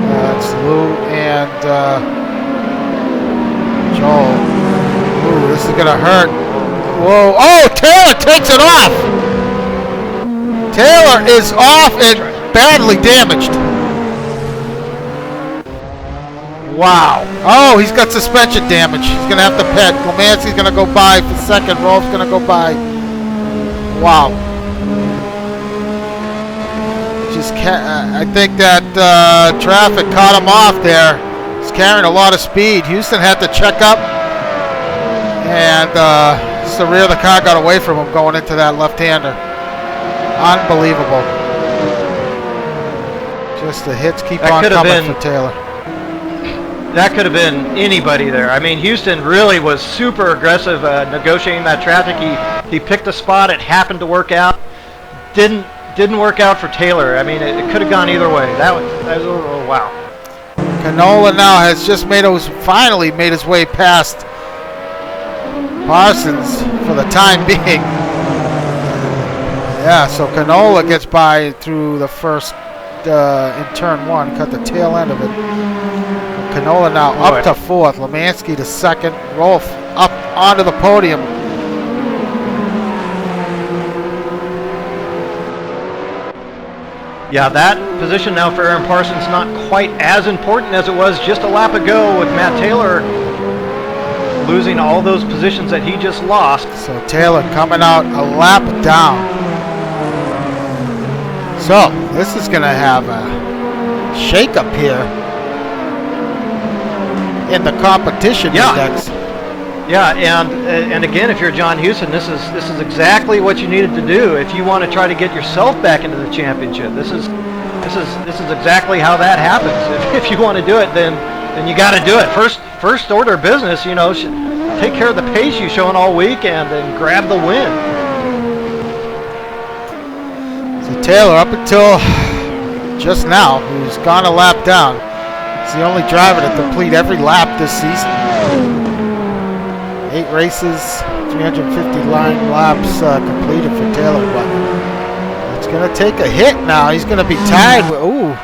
That's Lou and Joel. Ooh, this is gonna hurt. Whoa! Oh, Taylor takes it off. Taylor is off and badly damaged. Wow. Oh, he's got suspension damage. He's gonna have to pit. Lemansky's gonna go by for second. Rolf's gonna go by. Wow. I think that traffic caught him off there. He's carrying a lot of speed. Houston had to check up, and just the rear of the car got away from him going into that left-hander. Unbelievable. Just the hits keep on coming for Taylor. That could have been anybody there. I mean, Houston really was super aggressive negotiating that traffic. He picked a spot. It happened to work out. Didn't work out for Taylor. I mean, it could have gone either way. That was oh, wow. Canola now has just finally made his way past Parsons for the time being. Yeah, so Canola gets by through the first in turn 1, cut the tail end of it. Canola now up to 4th, Lemansky to 2nd, Rolf up onto the podium. Yeah, that position now for Aaron Parsons not quite as important as it was just a lap ago with Matt Taylor losing all those positions that he just lost. So Taylor coming out a lap down. So this is going to have a shake-up here in the competition index. Yeah, and again, if you're John Houston, this is exactly what you needed to do if you want to try to get yourself back into the championship. This is exactly how that happens. If you want to do it, then you got to do it. First order of business, you know, take care of the pace you've shown all weekend and grab the win. So Taylor, up until just now, who's gone a lap down, is the only driver to complete every lap this season. 8 races, 359 laps completed for Taylor, but it's going to take a hit now. He's going to be tied. Ooh,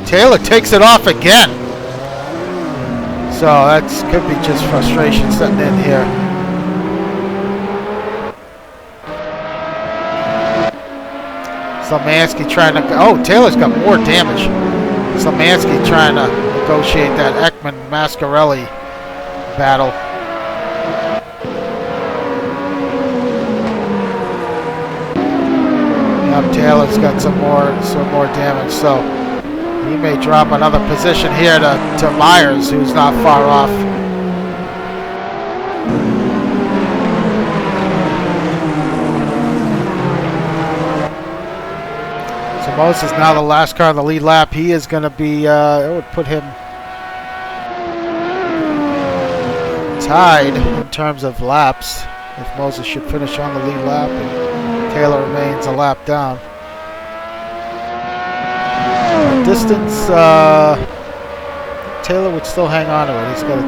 Taylor takes it off again. So that could be just frustration setting in here. Slamansky trying to... Oh, Taylor's got more damage. Slamansky trying to negotiate that Ekman-Mascarelli battle. Taylor's got some more damage, so he may drop another position here to Myers, who's not far off. So Moses now the last car in the lead lap. He is going to be, it would put him tied in terms of laps if Moses should finish on the lead lap and Taylor remains a lap down. Distance, Taylor would still hang on to it. He's got to,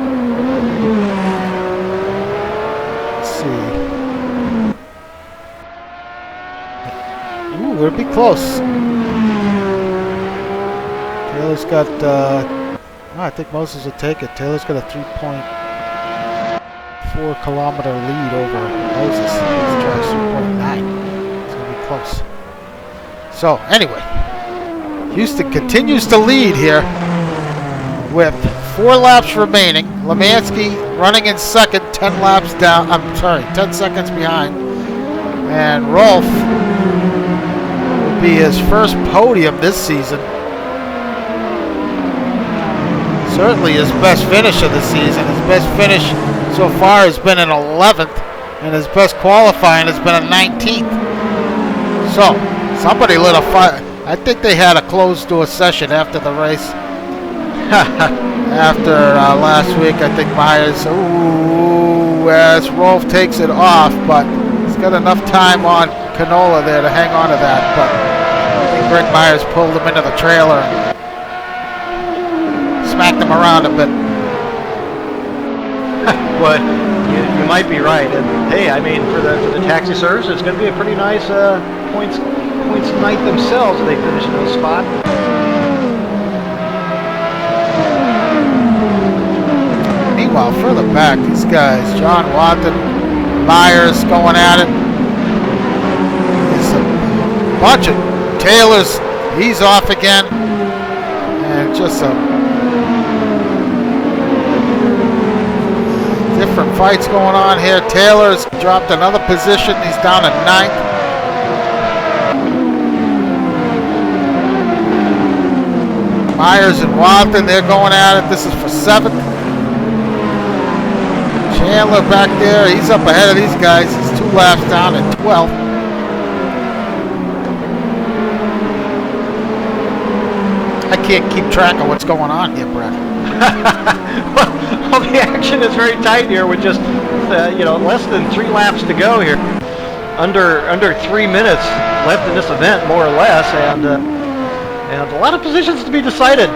let's see. Ooh, it'll be close. Taylor's got, I think Moses will take it. Taylor's got a 3.4 kilometer lead over Moses. He's drives 3.9. It's going to be close. So, anyway. Houston continues to lead here with 4 laps remaining. Lemansky running in second, 10 laps down. 10 seconds behind. And Rolf will be his first podium this season. Certainly his best finish of the season. His best finish so far has been an 11th, and his best qualifying has been a 19th. So, somebody lit a fire. I think they had a closed door session after the race. After last week, I think Myers, as Rolf takes it off, but he's got enough time on Canola there to hang on to that. But I think Greg Myers pulled him into the trailer and smacked him around a bit. But you might be right. And hey, I mean, for the taxi service, it's going to be a pretty nice points night themselves if they finish in those spots. Meanwhile, further back, these guys, John Watson, Myers going at it. It's a bunch of Taylor's. He's off again. And just a different fights going on here. Taylor's dropped another position. He's down to 9th. Myers and Watson, they're going at it. This is for 7th. Chandler back there, he's up ahead of these guys. He's 2 laps down at 12th. I can't keep track of what's going on here, Brett. Well, the action is very tight here with just, less than 3 laps to go here. Under 3 minutes left in this event, more or less, and a lot of positions to be decided.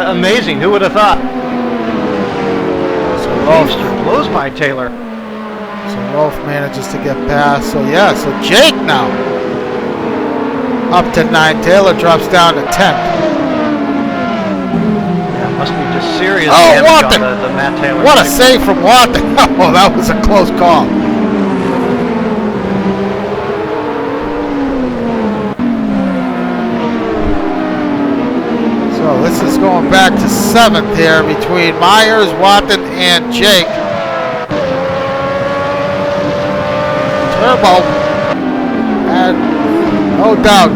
Amazing. Who would have thought? So Rolf blows by Taylor. So Rolf manages to get past. So Jake now up to 9. Taylor drops down to 10th. Yeah, must be just serious Oh, damage Watson! on the Matt Taylor. What a save from Watson. Oh, that was a close call. So this is going back to 7th here between Myers, Watson, and Jake. Turbo, and no doubt,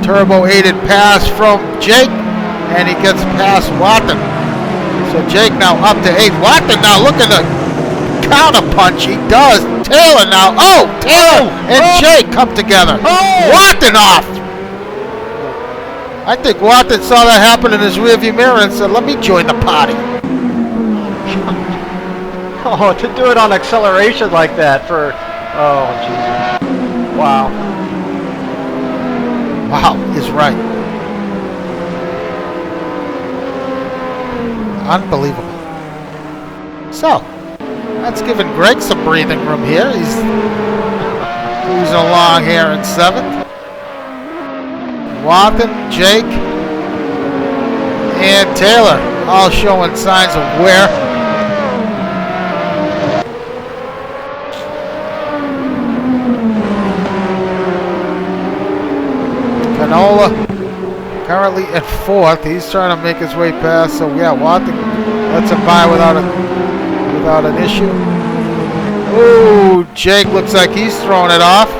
Turbo aided pass from Jake, and he gets past Watson. So Jake now up to 8th. Watson now looking to counter punch. He does. Taylor now. Oh, Taylor and Jake come together. Watson off. I think Watson saw that happen in his rearview mirror and said, "Let me join the party." Oh, to do it on acceleration like that for, oh, Jesus. Wow. Wow, is right. Unbelievable. So, that's giving Greg some breathing room here. He's cruising along here in 7th. Watson, Jake, and Taylor all showing signs of wear. Canola currently in 4th. He's trying to make his way past. So yeah, Watson lets him by without an issue. Ooh, Jake looks like he's throwing it off.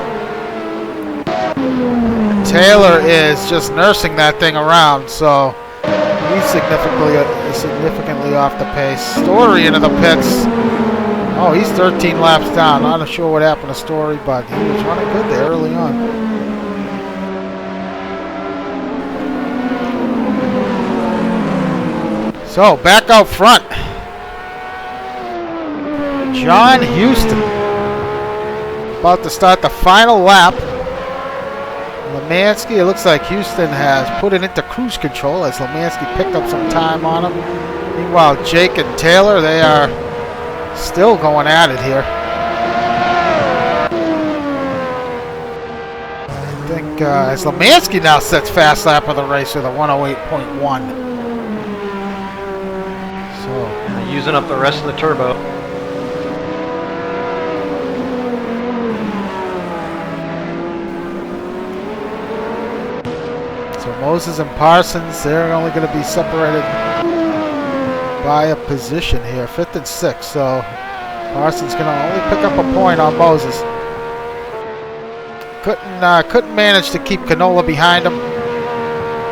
Taylor is just nursing that thing around, so he's significantly off the pace. Story into the pits. Oh, he's 13 laps down. Not sure what happened to Story, but he was running good there early on. So, back out front. John Houston. About to start the final lap. Lemansky, it looks like Houston has put it into cruise control as Lemansky picked up some time on him. Meanwhile, Jake and Taylor, they are still going at it here. I think as Lemansky now sets fast lap of the race with a 108.1. So Using up the rest of the turbo. Moses and Parsons, they're only going to be separated by a position here, 5th and 6th. So Parsons going to only pick up a point on Moses. Couldn't manage to keep Canola behind him.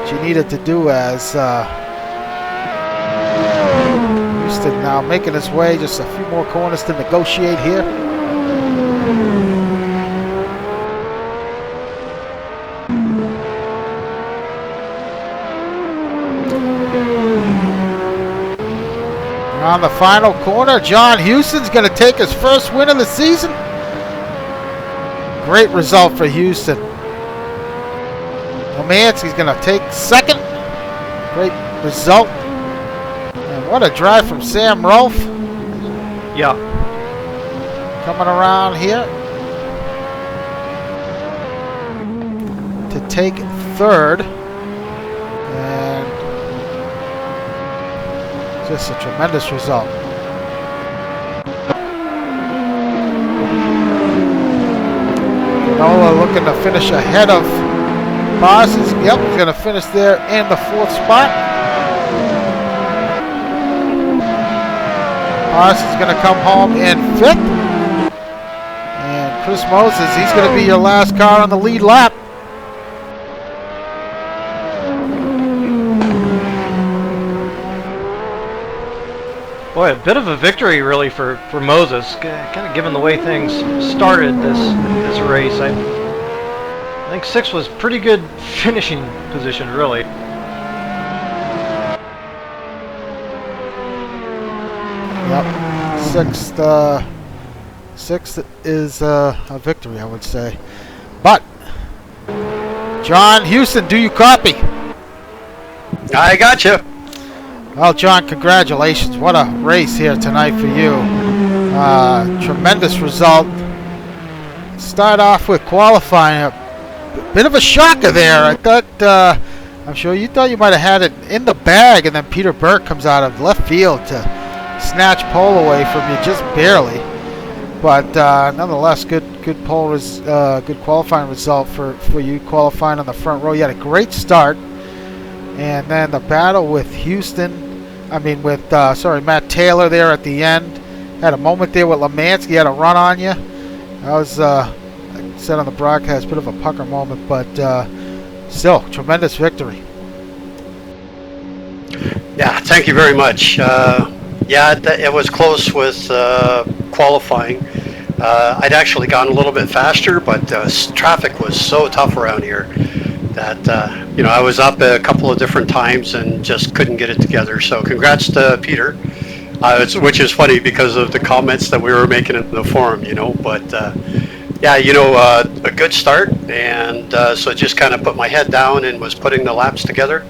She needed to do as Houston now making his way, just a few more corners to negotiate here. On the final corner, John Houston's going to take his first win of the season. Great result for Houston. Lemansky's going to take 2nd. Great result. And what a drive from Sam Rolfe. Yeah. Coming around here to take 3rd. Just a tremendous result. Canola looking to finish ahead of Parsons. Yep, he's going to finish there in the 4th spot. Parsons going to come home in 5th. And Chris Moses, he's going to be your last car on the lead lap. Boy, a bit of a victory really for Moses, kind of given the way things started this race. I think 6th was pretty good finishing position, really. Yep, 6th is a victory, I would say. But John Houston, do you copy? I got you. Well, John, congratulations. What a race here tonight for you. Tremendous result. Start off with qualifying. bit of a shocker there. I thought, I'm sure you thought you might have had it in the bag, and then Peter Burke comes out of left field to snatch pole away from you just barely. But nonetheless, good good qualifying result for you qualifying on the front row. You had a great start, and then the battle with Matt Taylor there at the end. Had a moment there with Lemansky, had a run on you. That was, like I said on the broadcast, a bit of a pucker moment, but still, tremendous victory. Yeah, thank you very much. It was close with qualifying. I'd actually gone a little bit faster, but traffic was so tough around here that I was up a couple of different times and just couldn't get it together. So congrats to Peter, which is funny because of the comments that we were making in the forum, But a good start, and so just kind of put my head down and was putting the laps together.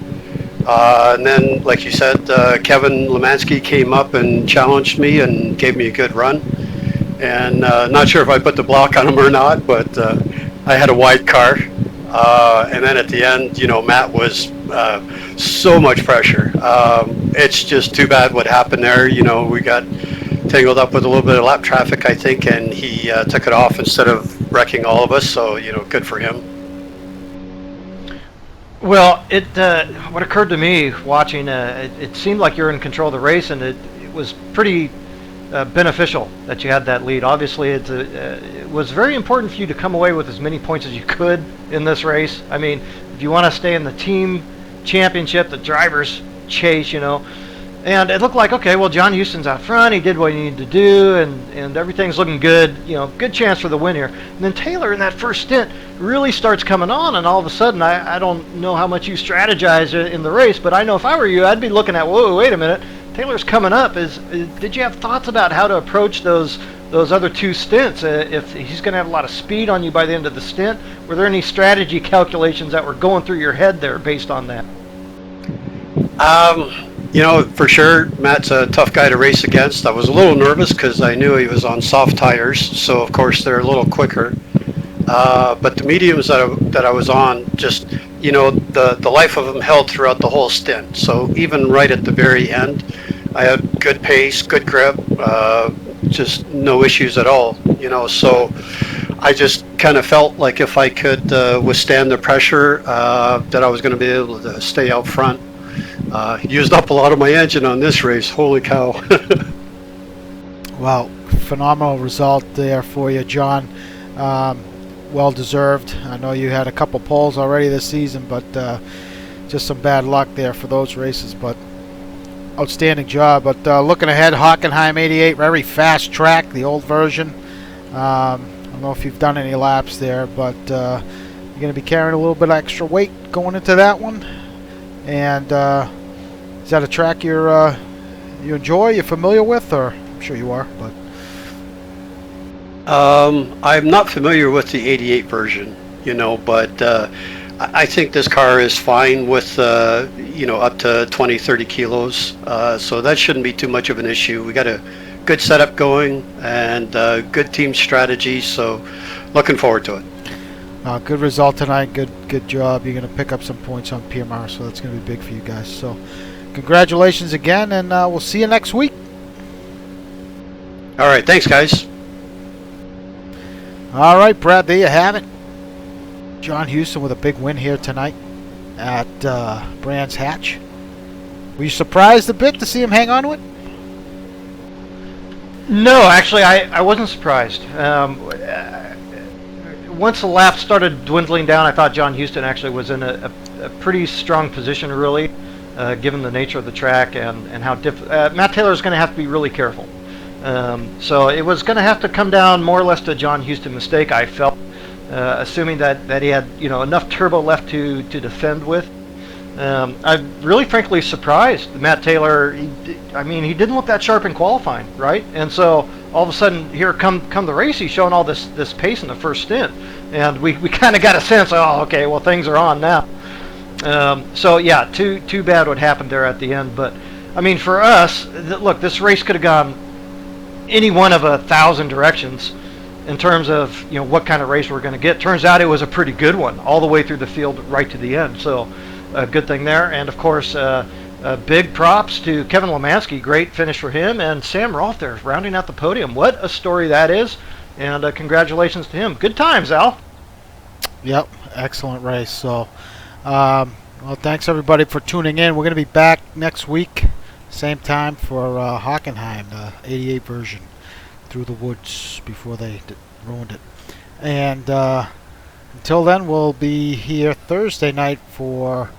And then, like you said, Kevin Lemansky came up and challenged me and gave me a good run. And not sure if I put the block on him or not, but I had a wide car. And then at the end, Matt was so much pressure. It's just too bad what happened there. We got tangled up with a little bit of lap traffic, I think, and he took it off instead of wrecking all of us. So, good for him. Well, what occurred to me watching, it seemed like you were in control of the race, and it was pretty beneficial that you had that lead. Obviously, it was very important for you to come away with as many points as you could in this race. I mean, if you want to stay in the team championship, the drivers chase, and it looked like, okay, well, John Huston's out front. He did what he needed to do, and everything's looking good. Good chance for the win here. And then Taylor in that first stint really starts coming on, and all of a sudden, I don't know how much you strategize in the race, but I know if I were you, I'd be looking at, whoa, wait a minute. Taylor's coming up. Did you have thoughts about how to approach those other two stints? If he's going to have a lot of speed on you by the end of the stint, were there any strategy calculations that were going through your head there based on that? For sure, Matt's a tough guy to race against. I was a little nervous because I knew he was on soft tires, so of course they're a little quicker. But the mediums that I was on, just the life of them held throughout the whole stint. So even right at the very end, I had good pace, good grip, just no issues at all. So I just kind of felt like if I could withstand the pressure, that I was going to be able to stay out front. Used up a lot of my engine on this race. Holy cow. Well, phenomenal result there for you, John. Well deserved. I know you had a couple poles already this season, but just some bad luck there for those races. But outstanding job. But looking ahead, Hockenheim 88, very fast track, the old version. I don't know if you've done any laps there, but you're going to be carrying a little bit of extra weight going into that one. And is that a track you enjoy, you're familiar with, or I'm sure you are, but I'm not familiar with the 88 version, but I think this car is fine with up to 20-30 kilos, so that shouldn't be too much of an issue. We got a good setup going and good team strategy, so looking forward to it. Good result tonight. Good job. You're going to pick up some points on PMR, so that's going to be big for you guys. So congratulations again, and we'll see you next week. All right. Thanks, guys. All right, Brad, there you have it. John Huston with a big win here tonight at Brands Hatch. Were you surprised a bit to see him hang on to it? No, actually, I wasn't surprised. Once the laps started dwindling down, I thought John Huston actually was in a pretty strong position, really, given the nature of the track and how Matt Taylor is going to have to be really careful. So it was going to have to come down more or less to a John Huston mistake, I felt, assuming that he had enough turbo left to defend with. I'm really frankly surprised. Matt Taylor, he didn't look that sharp in qualifying, right? And so all of a sudden, here come the race, he's showing all this pace in the first stint. And we kind of got a sense, okay, well, things are on now. So yeah, too bad what happened there at the end. But for us, look, this race could have gone any one of 1,000 directions. in terms of what kind of race we're going to get. Turns out it was a pretty good one, all the way through the field right to the end. So a good thing there. And of course, big props to Kevin Lemansky. Great finish for him, and Sam Rolfe there rounding out the podium. What a story that is, and congratulations to him. Good times, Al. Yep, excellent race. So, well, thanks everybody for tuning in. We're going to be back next week, same time for Hockenheim, the 88 version, through the woods before they ruined it. And until then, we'll be here Thursday night for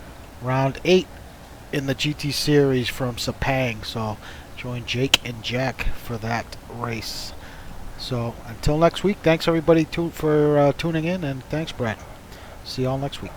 round 8 in the GT series from Sepang. So join Jake and Jack for that race. So until next week, thanks everybody for tuning in, and thanks Brad. See y'all next week.